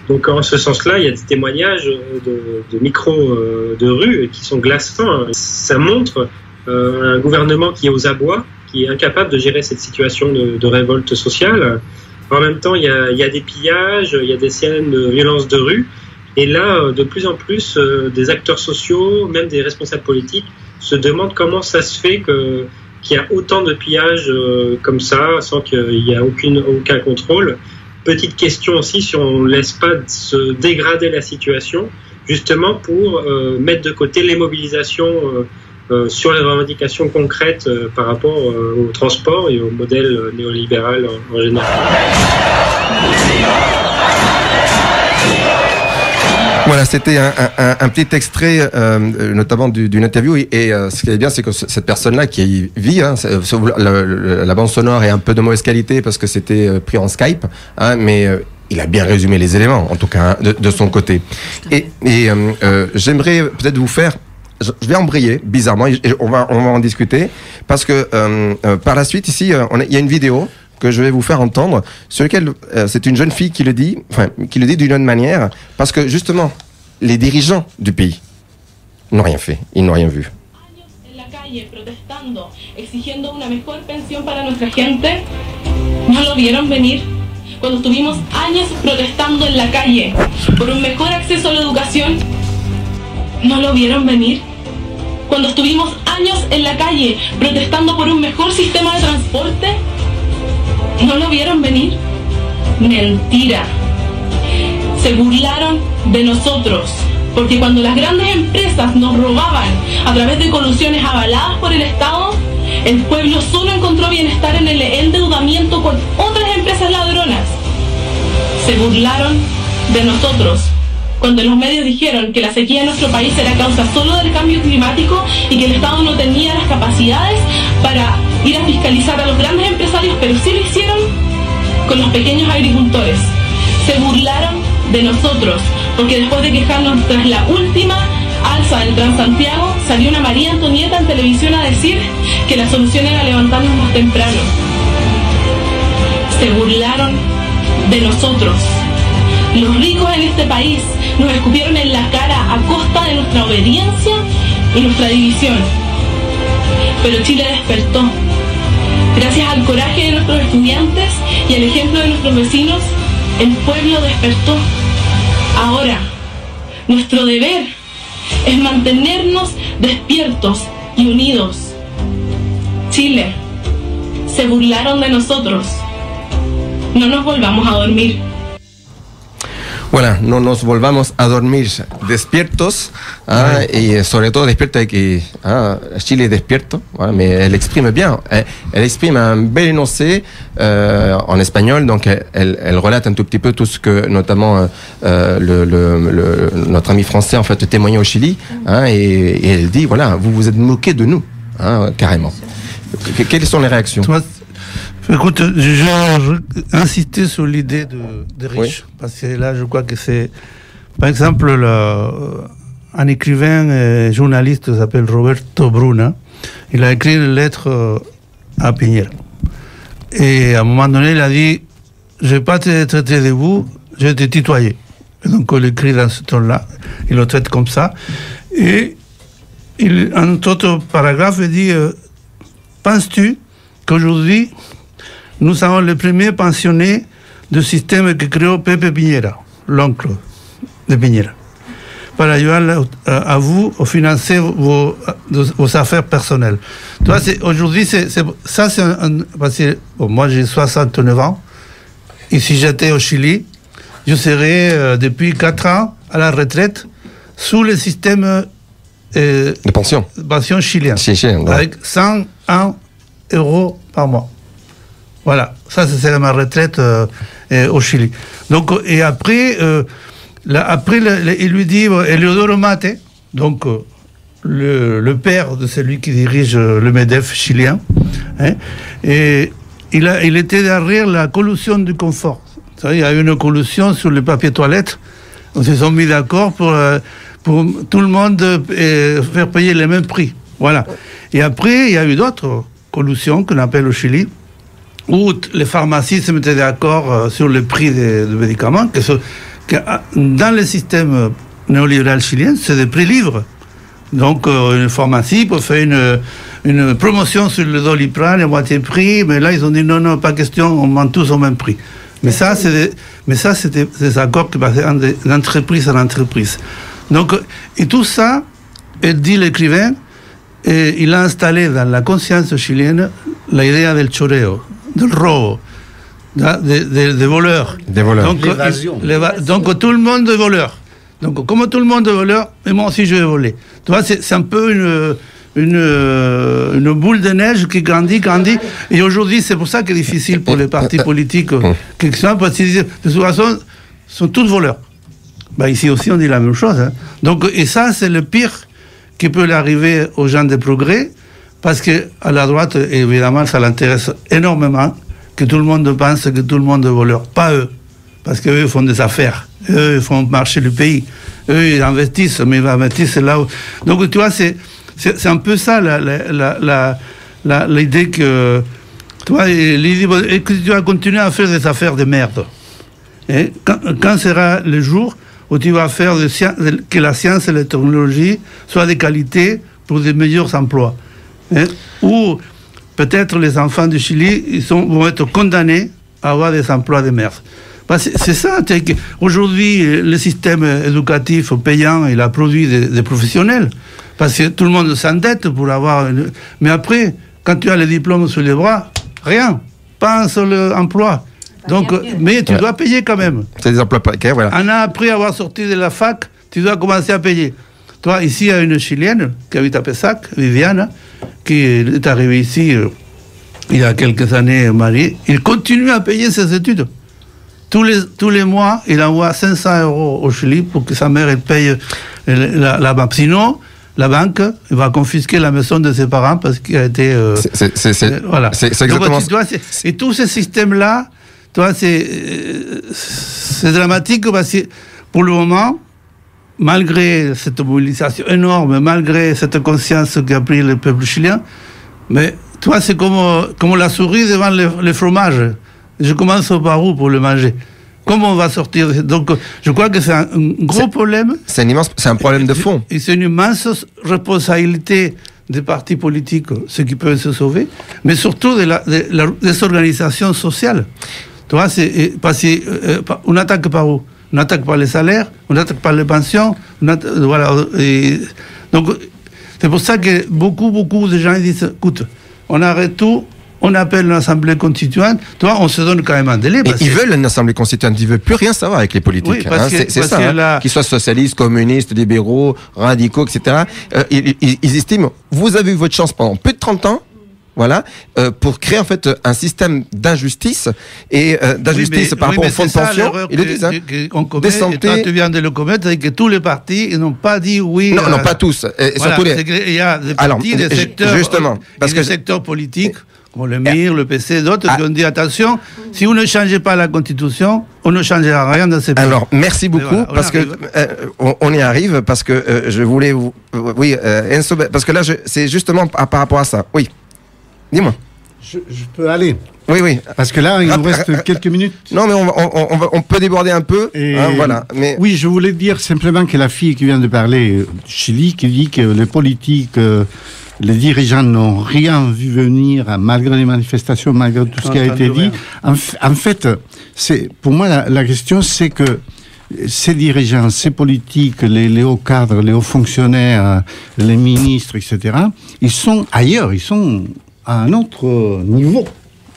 S7: Donc en ce sens-là, il y a des témoignages de micros de rue qui sont glaçants. Ça montre un gouvernement qui est aux abois, qui est incapable de gérer cette situation de révolte sociale. En même temps, il y a des pillages, il y a des scènes de violence de rue. Et là, de plus en plus, des acteurs sociaux, même des responsables politiques, se demandent comment ça se fait qu'il y a autant de pillages comme ça, sans qu'il y ait aucun contrôle. Petite question aussi, si on ne laisse pas se dégrader la situation, justement pour mettre de côté les mobilisations sur les revendications concrètes par rapport au transport et au modèle néolibéral en général.
S1: Voilà, c'était un petit extrait, notamment d'une interview. Et ce qui est bien, c'est que cette personne-là qui vit, la bande sonore est un peu de mauvaise qualité parce que c'était pris en Skype, mais il a bien résumé les éléments, en tout cas, de son côté. Et j'aimerais peut-être vous faire... Je vais embrayer, bizarrement, et on va en discuter, parce que par la suite, ici, il y a une vidéo que je vais vous faire entendre, sur lequel c'est une jeune fille qui le dit d'une autre manière, parce que justement, les dirigeants du pays n'ont rien fait, ils n'ont rien vu.
S9: En la calle protestando, exigiendo una mejor pensión para nuestra gente, no lo vieron venir. Cuando estuvimos años protestando en la calle por un mejor acceso a la educación, no lo vieron venir. Cuando estuvimos años en la calle protestando por un mejor sistema de transporte, ¿no lo vieron venir? Mentira. Se burlaron de nosotros, porque cuando las grandes empresas nos robaban a través de colusiones avaladas por el Estado, el pueblo solo encontró bienestar en el endeudamiento con otras empresas ladronas. Se burlaron de nosotros cuando los medios dijeron que la sequía en nuestro país era causa solo del cambio climático y que el Estado no tenía las capacidades para ir a fiscalizar a los grandes empresarios, pero sí lo hicieron con los pequeños agricultores. Se burlaron de nosotros, porque después de quejarnos tras la última alza del Transantiago, salió una María Antonieta en televisión a decir que la solución era levantarnos más temprano. Se burlaron de nosotros. Los ricos en este país nos escupieron en la cara a costa de nuestra obediencia y nuestra división. Pero Chile despertó. Gracias al coraje de nuestros estudiantes y al ejemplo de nuestros vecinos, el pueblo despertó. Ahora, nuestro deber es mantenernos despiertos y unidos. Chile, se burlaron de nosotros. No nos volvamos a dormir.
S1: Voilà, no nos volvamos a dormir despiertos, y sobre todo despierto Chile est despierto, voilà, mais elle exprime bien, elle exprime un bel énoncé en espagnol, donc elle relate un tout petit peu tout ce que notamment notre ami français en fait témoignait au Chili, et elle dit voilà, vous vous êtes moqué de nous, carrément. Quelles sont les réactions?
S3: Écoute, je insistais sur l'idée de riche, parce que là, je crois que c'est... Par exemple, un écrivain et journaliste qui s'appelle Roberto Bruna, il a écrit une lettre à Piñera. Et à un moment donné, il a dit « Je ne vais pas te traiter de vous, je vais te tutoyer ». Donc, il écrit dans ce ton-là, il le traite comme ça. Et un autre paragraphe, il dit « Penses-tu qu'aujourd'hui, nous sommes les premiers pensionnés du système que créó Pepe Piñera, l'oncle de Piñera, pour aider à vous à financer vos affaires personnelles. Aujourd'hui, parce que moi j'ai 69 ans, et si j'étais au Chili, je serais depuis 4 ans à la retraite sous le système
S1: de pension
S3: chilien, avec 101 € par mois. Voilà, ça c'est ma retraite au Chili. Donc, et après, il lui dit, Eleodoro Mate, donc le père de celui qui dirige le MEDEF chilien, et il était derrière la collusion du confort. Il y a eu une collusion sur le papier toilette. On se sont mis d'accord pour tout le monde faire payer les mêmes prix. Voilà. Et après, il y a eu d'autres collusions qu'on appelle au Chili, où les pharmacies se mettaient d'accord sur le prix des médicaments, que dans le système néolibéral chilien, c'est des prix libres. Donc, une pharmacie peut faire une promotion sur le Doliprane à moitié prix, mais là, ils ont dit non, pas question, on vend tous au même prix. Mais ça, c'était des accords qui passaient d'entreprise à entreprise. Donc, et tout ça, dit l'écrivain, et il a installé dans la conscience chilienne l'idée del choreo, del robo, des voleurs.
S1: Des voleurs.
S3: Donc tout le monde est voleur. Donc comme tout le monde est voleur, et moi aussi je vais voler. Tu vois, c'est un peu une boule de neige qui grandit. Et aujourd'hui, c'est pour ça que c'est difficile pour les partis politiques qui sont, parce qu'ils disent, de toute façon, sont tous voleurs. Ben, ici aussi, on dit la même chose. Donc, et ça, c'est le pire qui peut arriver aux gens de progrès, parce qu'à la droite, évidemment, ça l'intéresse énormément que tout le monde pense que tout le monde est voleur. Pas eux, parce qu'eux font des affaires, eux ils font marcher le pays, eux ils investissent, mais ils investissent là où... Donc tu vois, c'est un peu ça l'idée que... Tu vois, que tu vas continuer à faire des affaires de merde. Et quand sera le jour où tu vas faire que la science et la technologie soient de qualité pour de meilleurs emplois. Ou peut-être les enfants du Chili vont être condamnés à avoir des emplois de merde. C'est ça. Aujourd'hui, le système éducatif payant, il a produit des professionnels. Parce que tout le monde s'endette pour avoir... Mais après, quand tu as les diplômes sur les bras, rien. Pas un seul emploi. Donc, mais tu dois payer quand même.
S1: C'est des emplois précaires, voilà.
S3: Un an après avoir sorti de la fac, tu dois commencer à payer. Toi, ici, il y a une Chilienne qui habite à Pessac, Viviane, qui est arrivée ici il y a quelques années mariée. Il continue à payer ses études. Tous les mois, il envoie 500 € au Chili pour que sa mère elle paye la banque. Sinon, la banque va confisquer la maison de ses parents parce qu'il a été... voilà. C'est exactement ça. Et tous ces systèmes-là, c'est dramatique parce que pour le moment, malgré cette mobilisation énorme, malgré cette conscience qu'a pris le peuple chilien, mais toi, c'est comme la souris devant le fromage. Je commence par où pour le manger? Comment on va sortir? Donc, je crois que c'est un gros problème.
S1: C'est un problème de fond.
S3: Et c'est une immense responsabilité des partis politiques, ceux qui peuvent se sauver, mais surtout des organisations sociales. Tu vois, on attaque par où? on n'attaque pas les salaires, on n'attaque pas les pensions, voilà. Et donc, c'est pour ça que beaucoup de gens disent, écoute, on arrête tout, on appelle une assemblée constituante, toi, on se donne quand même un délai.
S1: Ils veulent une assemblée constituante, ils ne veulent plus rien savoir avec les politiques.
S3: Oui, c'est
S1: ça, qu'ils soient socialistes, communistes, libéraux, radicaux, etc. Ils estiment, vous avez eu votre chance pendant plus de 30 ans, voilà, pour créer en fait un système d'injustice et par rapport au fonds de pension. Ils le disent,
S3: des santé. Toi, tu viens de le commettre, c'est que tous les partis ils n'ont pas dit oui.
S1: Non, pas tous. Et
S3: voilà,
S1: surtout
S3: il y a des partis, des secteurs,
S1: justement, parce
S3: des secteurs politiques. Comme le MIR, le PC, d'autres qui ont dit attention, si vous ne changez pas la Constitution, on ne changera rien dans ces pays.
S1: Alors, merci beaucoup, parce que on y arrive, parce que je voulais vous... Oui, Enzo, parce que là, c'est justement par rapport à ça. Oui, dis-moi.
S4: Je peux aller.
S1: Oui.
S4: Parce que là, il nous reste quelques minutes.
S1: Non, mais on peut déborder un peu. Voilà. Mais...
S4: Oui, je voulais dire simplement que la fille qui vient de parler du Chili, qui dit que les politiques... les dirigeants n'ont rien vu venir malgré les manifestations, malgré tout ce qui a été dit. En fait, pour moi, la question, c'est que ces dirigeants, ces politiques, les hauts cadres, les hauts fonctionnaires, les ministres, etc., ils sont ailleurs, ils sont à un autre niveau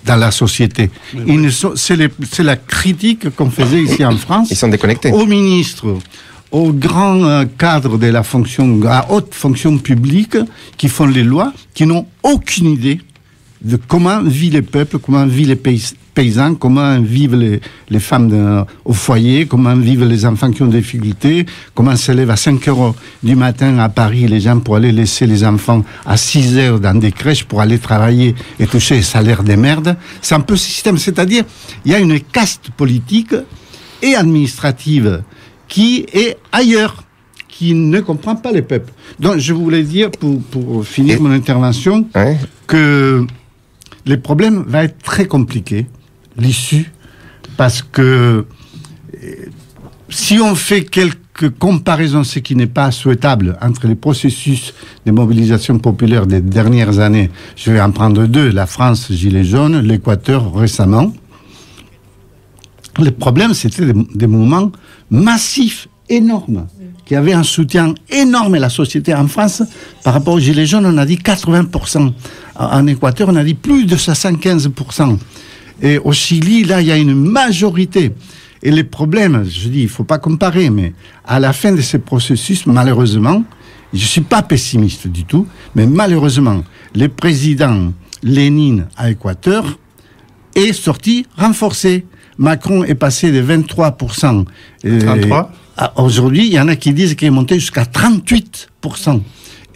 S4: dans la société. C'est la critique qu'on faisait ici en France.
S1: Ils sont déconnectés.
S4: Aux ministres, aux grands cadres de la fonction, à haute fonction publique, qui font les lois, qui n'ont aucune idée de comment vivent les peuples, comment vivent les paysans, comment vivent les femmes au foyer, comment vivent les enfants qui ont des difficultés, comment se lèvent à 5 heures du matin à Paris les gens pour aller laisser les enfants à 6 heures dans des crèches pour aller travailler et toucher les salaires de merde. C'est un peu ce système, c'est-à-dire il y a une caste politique et administrative qui est ailleurs, qui ne comprend pas les peuples. Donc, je voulais dire, pour finir mon intervention, que les problèmes vont être très compliqués, l'issue, parce que si on fait quelques comparaisons, ce qui n'est pas souhaitable, entre les processus de mobilisation populaire des dernières années, je vais en prendre deux, la France, Gilets jaunes, l'Équateur récemment. Le problème, c'était des mouvements massifs, énormes, qui avaient un soutien énorme à la société en France. Par rapport aux Gilets jaunes, on a dit 80%. En Équateur, on a dit plus de 75%. Et au Chili, là, il y a une majorité. Et les problèmes, je dis, il ne faut pas comparer, mais à la fin de ces processus, malheureusement, je ne suis pas pessimiste du tout, mais malheureusement, le président Lénine à Équateur est sorti renforcé. Macron est passé de 23%.
S3: 33
S4: aujourd'hui, il y en a qui disent qu'il est monté jusqu'à 38%.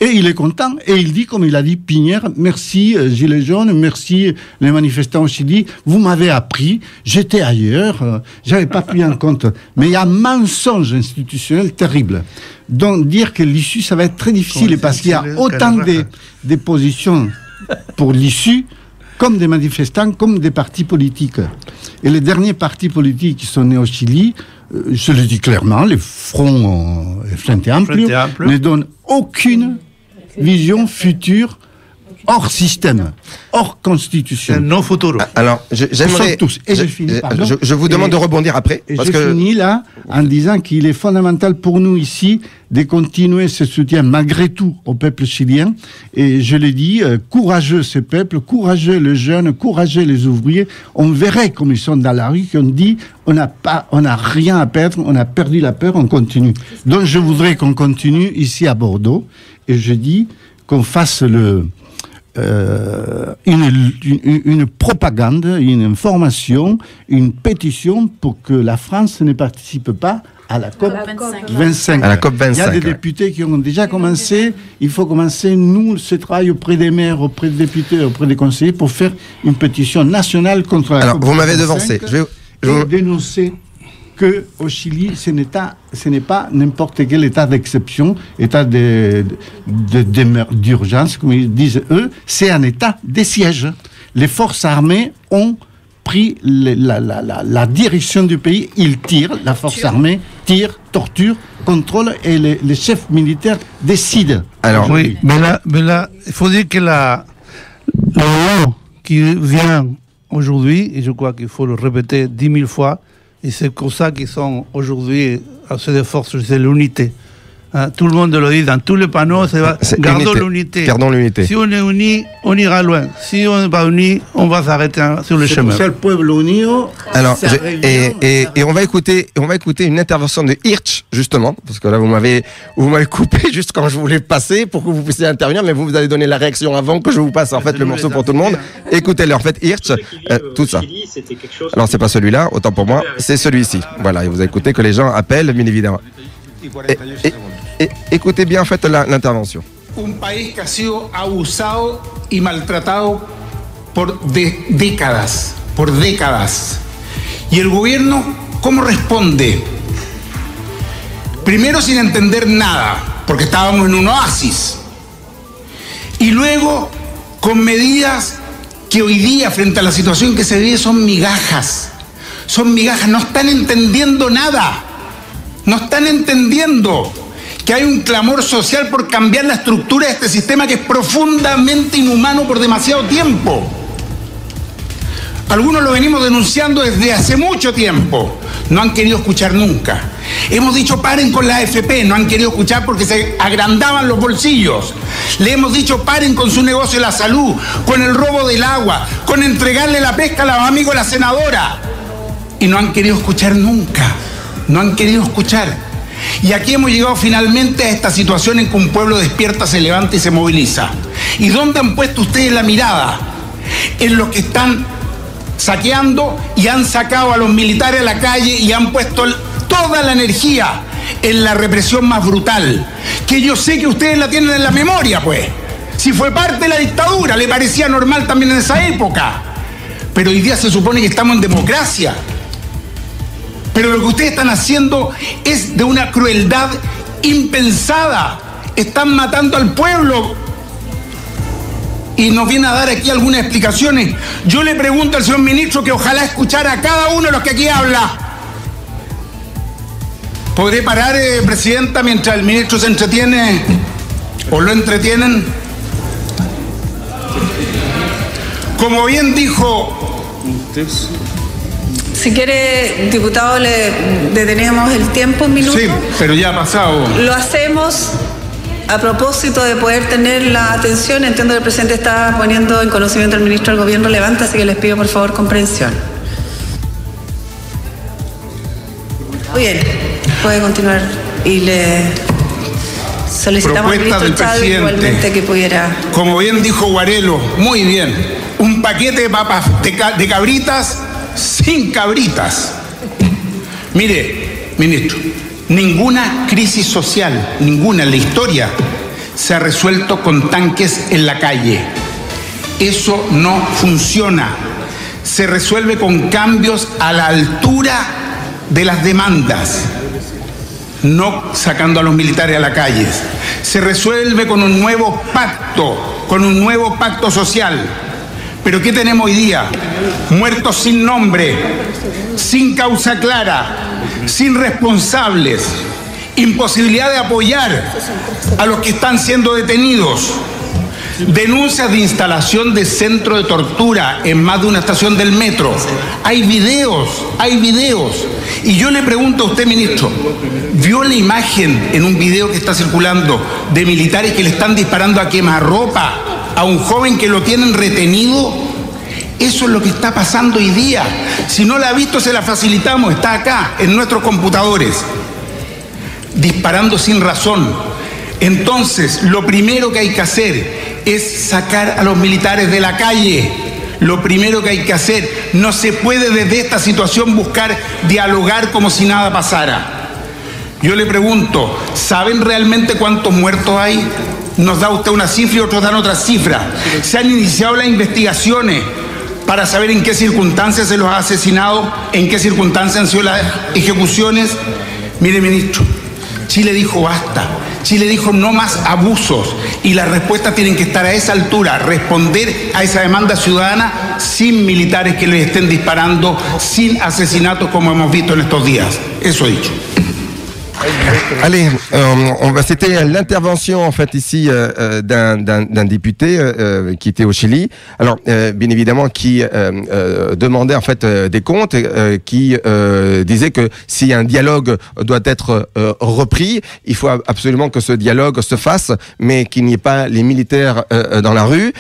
S4: Et il est content, et il dit, comme il a dit Piñera, merci Gilets jaunes, merci les manifestants au Chili, vous m'avez appris, j'étais ailleurs, j'avais pas pris en compte. Mais il y a un mensonge institutionnel terrible. Donc dire que l'issue, ça va être très difficile, parce qu'il y a autant des positions pour l'issue, comme des manifestants, comme des partis politiques. Et les derniers partis politiques qui sont nés au Chili, je le dis clairement, les fronts Frente Amplio ne donnent aucune vision future hors système, hors constitution.
S3: Non futuro.
S1: Alors, j'aimerais... Je vous demande de rebondir après.
S4: Et je finis là en disant qu'il est fondamental pour nous ici de continuer ce soutien malgré tout au peuple chilien. Et je l'ai dit, courageux ce peuple, courageux les jeunes, courageux les ouvriers. On verrait comme ils sont dans la rue, qu'on dit on n'a rien à perdre, on a perdu la peur, on continue. Donc je voudrais qu'on continue ici à Bordeaux. Et je dis qu'on fasse une propagande, une information, une pétition pour que la France ne participe pas à la COP 25.
S1: À la COP 25.
S4: Il y a des députés qui ont déjà commencé. Il faut commencer, nous, ce travail auprès des maires, auprès des députés, auprès des conseillers, pour faire une pétition nationale contre la COP 25.
S1: Vous m'avez devancé.
S4: Et dénoncer qu'au Chili, ce n'est pas n'importe quel état d'exception, état d'urgence, comme ils disent eux, c'est un état de siège. Les forces armées ont pris la direction du pays, ils tirent, la force armée tire, torture, contrôle, et les chefs militaires décident.
S3: Alors oui, mais là, il faut dire que la loi qui vient aujourd'hui, et je crois qu'il faut le répéter 10 000 fois, Et c'est pour ça qu'ils sont aujourd'hui à ces forces, c'est l'unité. Hein, tout le monde le dit dans tous les panneaux, gardons l'unité.
S1: Gardons l'unité.
S3: Si on est unis, on ira loin. Si on n'est pas unis, on va s'arrêter sur le chemin.
S4: C'est le peuple uni.
S1: Alors, et on va écouter une intervention de Hirsch, justement, parce que là vous m'avez coupé juste quand je voulais passer pour que vous puissiez intervenir, mais vous allez donner la réaction avant que je vous passe en fait le morceau pour tout le monde. Écoutez-le, en fait, Hirsch, tout ça. Alors c'est pas celui-là, autant pour moi, c'est celui-ci. Voilà, et vous écoutez que les gens appellent, bien évidemment. Écoutez bien en fait l'intervention.
S10: Un país que ha sido abusado y maltratado por décadas. Y el gobierno, ¿cómo responde? Primero sin entender nada, porque estábamos en un oasis. Y luego con medidas que hoy día, frente a la situación que se vive, son migajas. Son migajas, no están entendiendo nada. No están entendiendo que hay un clamor social por cambiar la estructura de este sistema que es profundamente inhumano por demasiado tiempo. Algunos lo venimos denunciando desde hace mucho tiempo. No han querido escuchar nunca. Hemos dicho paren con la AFP, no han querido escuchar porque se agrandaban los bolsillos. Le hemos dicho paren con su negocio de la salud, con el robo del agua, con entregarle la pesca a los amigos de la senadora. Y no han querido escuchar nunca. No han querido escuchar. Y aquí hemos llegado finalmente a esta situación en que un pueblo despierta, se levanta y se moviliza. ¿Y dónde han puesto ustedes la mirada? En los que están saqueando y han sacado a los militares a la calle y han puesto toda la energía en la represión más brutal, que yo sé que ustedes la tienen en la memoria, pues. Si fue parte de la dictadura, le parecía normal también en esa época. Pero hoy día se supone que estamos en democracia. Pero lo que ustedes están haciendo es de una crueldad impensada. Están matando al pueblo. Y nos viene a dar aquí algunas explicaciones. Yo le pregunto al señor ministro que ojalá escuchara a cada uno de los que aquí habla. ¿Podré parar, presidenta, mientras el ministro se entretiene o lo entretienen? Como bien dijo...
S11: Si quiere, diputado, le detenemos el tiempo un minuto.
S10: Sí, pero ya ha pasado.
S11: Lo hacemos a propósito de poder tener la atención. Entiendo que el presidente está poniendo en conocimiento al ministro del Gobierno Levanta, así que les pido por favor comprensión. Muy bien, puede continuar y le solicitamos al ministro Chávez igualmente que pudiera...
S10: Como bien dijo Guarelo, muy bien, un paquete de papas de cabritas sin cabritas. Mire, ministro, ninguna crisis social, ninguna en la historia, se ha resuelto con tanques en la calle. Eso no funciona. Se resuelve con cambios a la altura de las demandas, no sacando a los militares a la calle. Se resuelve con un nuevo pacto social. Pero ¿qué tenemos hoy día? Muertos sin nombre, sin causa clara, sin responsables, imposibilidad de apoyar a los que están siendo detenidos, denuncias de instalación de centro de tortura en más de una estación del metro. Hay videos. Y yo le pregunto a usted, ministro, ¿vio la imagen en un video que está circulando de militares que le están disparando a quemarropa a un joven que lo tienen retenido? Eso es lo que está pasando hoy día. Si no la ha visto, se la facilitamos. Está acá, en nuestros computadores. Disparando sin razón. Entonces, lo primero que hay que hacer es sacar a los militares de la calle. Lo primero que hay que hacer. No se puede desde esta situación buscar dialogar como si nada pasara. Yo le pregunto, ¿saben realmente cuántos muertos hay? Nos da usted una cifra y otros dan otra cifra. Se han iniciado las investigaciones para saber en qué circunstancias se los ha asesinado, en qué circunstancias han sido las ejecuciones. Mire, ministro, Chile dijo basta. Chile dijo no más abusos. Y las respuestas tienen que estar a esa altura, responder a esa demanda ciudadana sin militares que les estén disparando, sin asesinatos como hemos visto en estos días. Eso he dicho.
S1: Allez, c'était l'intervention en fait ici d'un député qui était au Chili. Alors, bien évidemment, qui demandait en fait des comptes, qui disait que si un dialogue doit être repris, il faut absolument que ce dialogue se fasse, mais qu'il n'y ait pas les militaires dans la rue,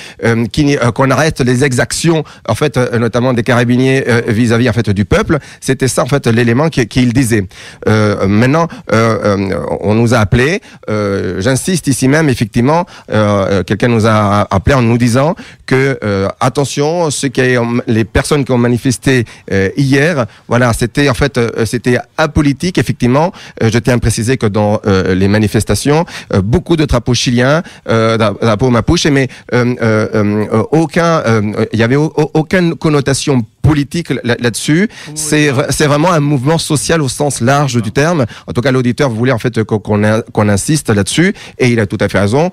S1: qu'on arrête les exactions en fait, notamment des carabiniers vis-à-vis en fait du peuple. C'était ça en fait l'élément qu'il disait. Maintenant, on nous a appelés. J'insiste ici même, effectivement, quelqu'un nous a appelé en nous disant que attention, les personnes qui ont manifesté hier, voilà, c'était en fait c'était apolitique. Effectivement, je tiens à préciser que dans les manifestations, beaucoup de drapeaux chiliens, drapeaux mapuche, mais il y avait aucune connotation politique là-dessus. C'est vraiment un mouvement social au sens large du terme. En tout cas, l'auditeur voulait en fait qu'on insiste là-dessus, et il a tout à fait raison.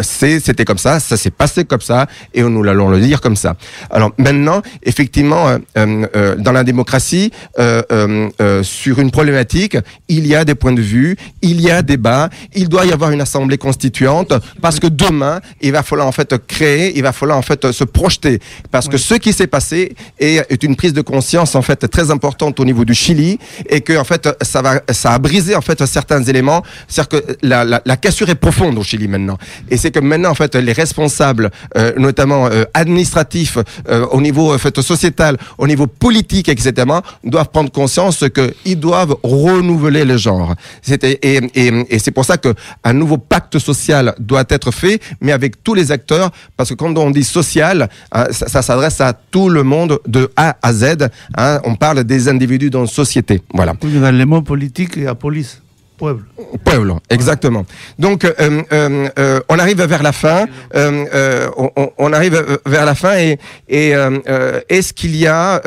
S1: C'était comme ça s'est passé comme ça, et nous allons le dire comme ça. Alors maintenant, effectivement, dans la démocratie, sur une problématique, il y a des points de vue, il y a débat, il doit y avoir une assemblée constituante, parce que demain, il va falloir en fait créer, il va falloir en fait se projeter, parce que ce qui s'est passé est une prise de conscience en fait très importante au niveau du Chili, et que en fait ça a brisé en fait certains éléments. C'est-à-dire que la cassure est profonde au Chili maintenant. Et c'est que maintenant, en fait, les responsables, notamment administratifs, au niveau en fait, sociétal, au niveau politique, etc., doivent prendre conscience qu'ils doivent renouveler le genre. Et c'est pour ça qu'un nouveau pacte social doit être fait, mais avec tous les acteurs, parce que quand on dit social, ça s'adresse à tout le monde de A à Z. On parle des individus dans la société. Voilà.
S3: Dans les mots politiques, il y a police.
S1: Pueblo, exactement. Donc, on arrive vers la fin. On arrive vers la fin, et est-ce qu'il y a,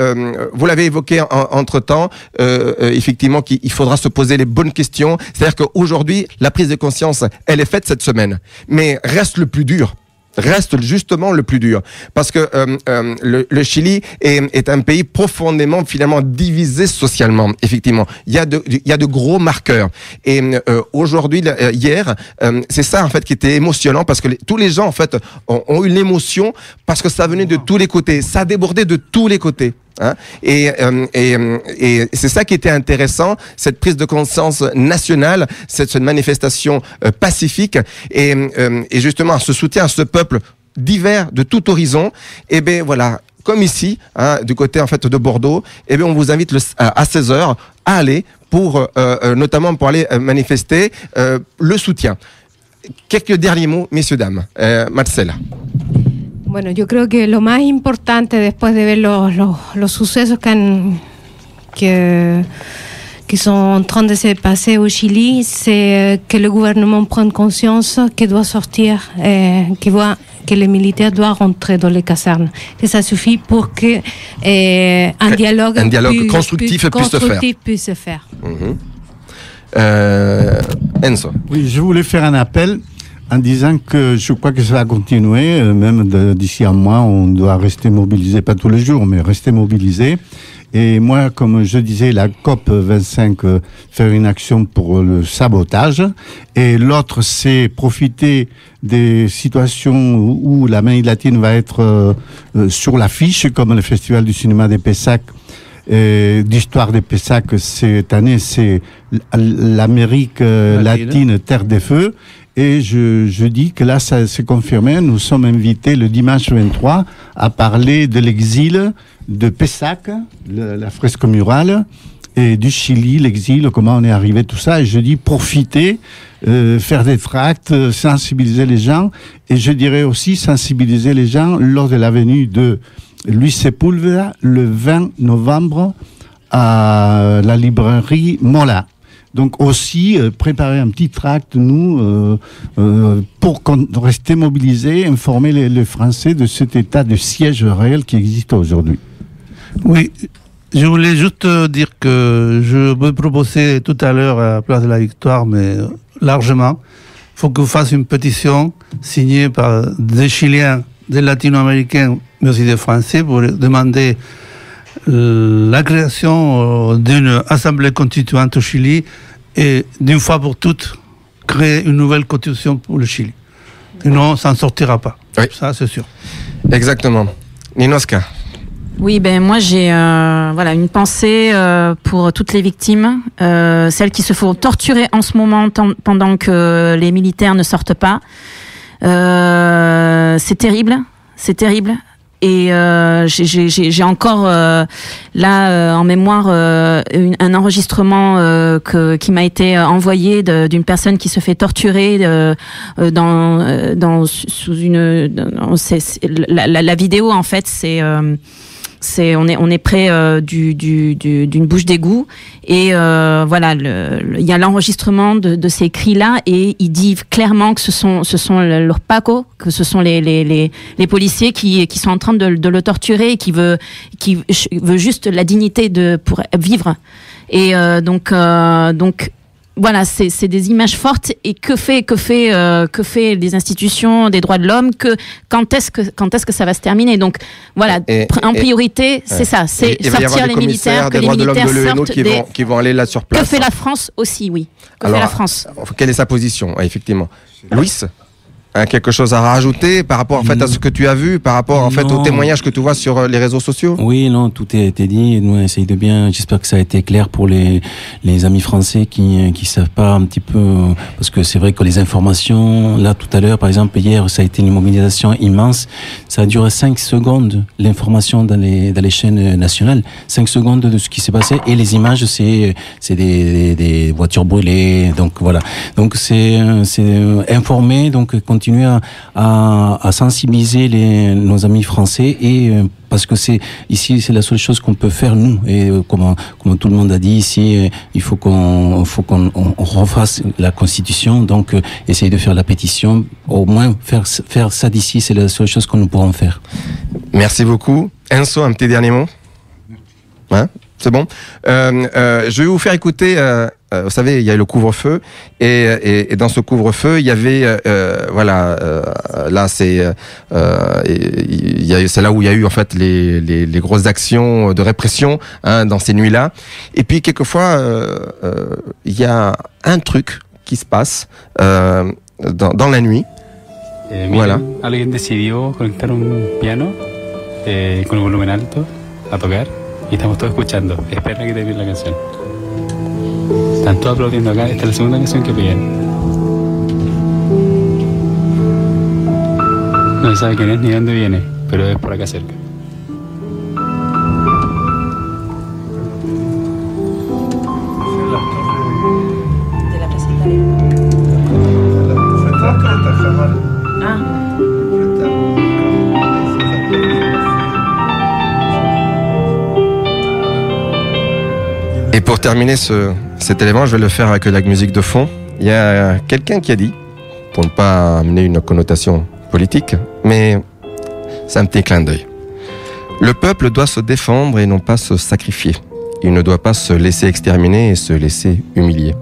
S1: vous l'avez évoqué entre-temps, effectivement, qu'il faudra se poser les bonnes questions. C'est-à-dire qu'aujourd'hui, la prise de conscience, elle est faite cette semaine, mais reste le plus dur. Reste justement le plus dur, parce que le Chili est un pays profondément finalement divisé socialement. Effectivement, il y a de gros marqueurs, et aujourd'hui, hier, c'est ça en fait qui était émotionnant, parce que tous les gens en fait ont eu l'émotion, parce que ça venait de tous les côtés, ça débordait de tous les côtés. Et c'est ça qui était intéressant, cette prise de conscience nationale, cette manifestation pacifique, et justement ce soutien à ce peuple divers de tout horizon. Et bien voilà, comme ici, du côté en fait de Bordeaux, et bien on vous invite à 16h à aller pour notamment pour aller manifester le soutien. Quelques derniers mots, messieurs, dames. Marcela.
S2: Bueno, yo creo que lo más importante después de ver los sucesos qui sont en train de se passer au Chili, c'est que le gouvernement prenne conscience qu'il doit sortir, que les militaires doivent rentrer dans les casernes. Et ça suffit pour que un dialogue
S1: constructif puisse se faire. Enzo.
S4: Oui, je voulais faire un appel en disant que je crois que ça va continuer, même d'ici un mois, on doit rester mobilisé, pas tous les jours, mais rester mobilisé. Et moi, comme je disais, la COP 25, faire une action pour le sabotage. Et l'autre, c'est profiter des situations où l'Amérique latine va être sur l'affiche, comme le Festival du cinéma des Pessac. D'histoire des Pessac, cette année, c'est l'Amérique latine, terre des feux. Et je dis que là, ça s'est confirmé. Nous sommes invités le dimanche 23 à parler de l'exil de Pessac, la fresque murale, et du Chili, l'exil, comment on est arrivé, tout ça. Et je dis profiter, faire des tracts, sensibiliser les gens. Et je dirais aussi sensibiliser les gens lors de la venue de Luis Sepúlveda le 20 novembre à la librairie Mola. Donc aussi préparer un petit tract, nous, pour rester mobilisés, informer les Français de cet état de siège réel qui existe aujourd'hui.
S3: Oui, je voulais juste dire que je me proposais tout à l'heure à la place de la Victoire, mais largement, il faut que vous fassiez une pétition signée par des Chiliens, des Latino-Américains, mais aussi des Français, pour demander la création d'une assemblée constituante au Chili et d'une fois pour toutes créer une nouvelle constitution pour le Chili. Sinon, ça ne sortira pas.
S1: Oui.
S3: Ça, c'est sûr.
S1: Exactement. Ninoska.
S5: Oui, ben moi j'ai une pensée pour toutes les victimes, celles qui se font torturer en ce moment pendant que les militaires ne sortent pas. C'est terrible. Et j'ai encore en mémoire un enregistrement qui m'a été envoyé d'une personne qui se fait torturer sous une. La vidéo en fait on est près d'une bouche d'égout et voilà il y a l'enregistrement de ces cris-là et il dit clairement que ce sont leurs pacos, que ce sont les policiers qui sont en train de le torturer et qui veut juste la dignité pour vivre et donc voilà, c'est des images fortes et que fait les institutions des droits de l'homme, quand est-ce que ça va se terminer? Donc voilà, en priorité, c'est ça, c'est sortir les militaires, que les militaires sortent
S1: qui vont aller là sur place.
S5: Que fait la France aussi, oui. Fait la France?
S1: Quelle est sa position? Effectivement. Louis, quelque chose à rajouter par rapport en fait à ce que tu as vu, par rapport en fait aux témoignages que tu vois sur les réseaux sociaux?
S12: Oui, non, tout a été dit. Nous on essaye de bien. J'espère que ça a été clair pour les amis français qui savent pas un petit peu, parce que c'est vrai que les informations là tout à l'heure, par exemple hier, ça a été une mobilisation immense. Ça a duré 5 secondes l'information dans les chaînes nationales, 5 secondes de ce qui s'est passé et les images c'est des voitures brûlées. Donc voilà. Donc c'est informer, donc continuer à sensibiliser nos amis français et parce que c'est la seule chose qu'on peut faire nous et comme tout le monde a dit ici, il faut qu'on refasse la Constitution, donc essayer de faire la pétition, au moins faire ça d'ici, c'est la seule chose que nous pourrons faire.
S1: Merci beaucoup. Enzo, un petit dernier mot? Hein? C'est bon. Je vais vous faire écouter. Vous savez, il y a le couvre-feu et dans ce couvre-feu, il y avait là c'est là où il y a eu en fait les grosses actions de répression dans ces nuits-là. Et puis quelquefois, il y a un truc qui se passe dans la nuit. Voilà.
S13: Alguien decidió conectar un piano con el volumen alto a tocar. Y estamos todos escuchando. Espera que termine la canción. Están todos aplaudiendo acá. Esta es la segunda canción que piden. No se sabe quién es ni de dónde viene, pero es por acá cerca.
S5: De la presentaria.
S1: Et pour terminer cet élément, je vais le faire avec la musique de fond. Il y a quelqu'un qui a dit, pour ne pas amener une connotation politique, mais c'est un petit clin d'œil. Le peuple doit se défendre et non pas se sacrifier. Il ne doit pas se laisser exterminer et se laisser humilier.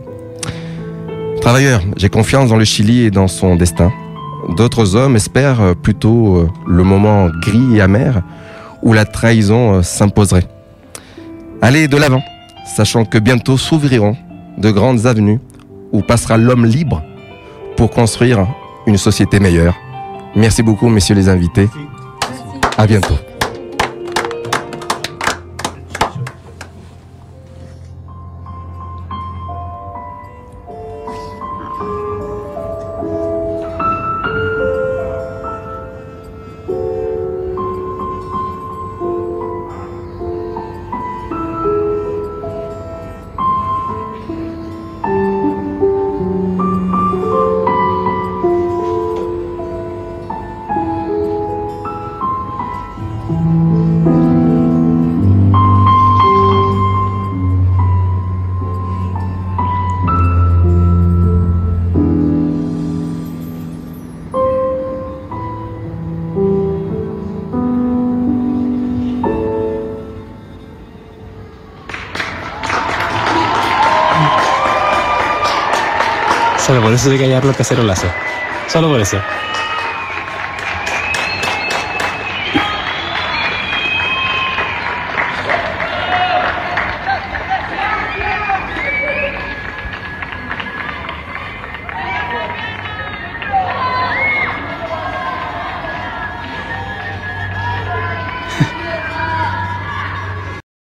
S1: Travailleurs, j'ai confiance dans le Chili et dans son destin. D'autres hommes espèrent plutôt le moment gris et amer où la trahison s'imposerait. Allez de l'avant, sachant que bientôt s'ouvriront de grandes avenues où passera l'homme libre pour construire une société meilleure. Merci beaucoup, messieurs les invités. À bientôt.
S13: Solo por eso hay que hallarlo cacerolazo. Solo por eso.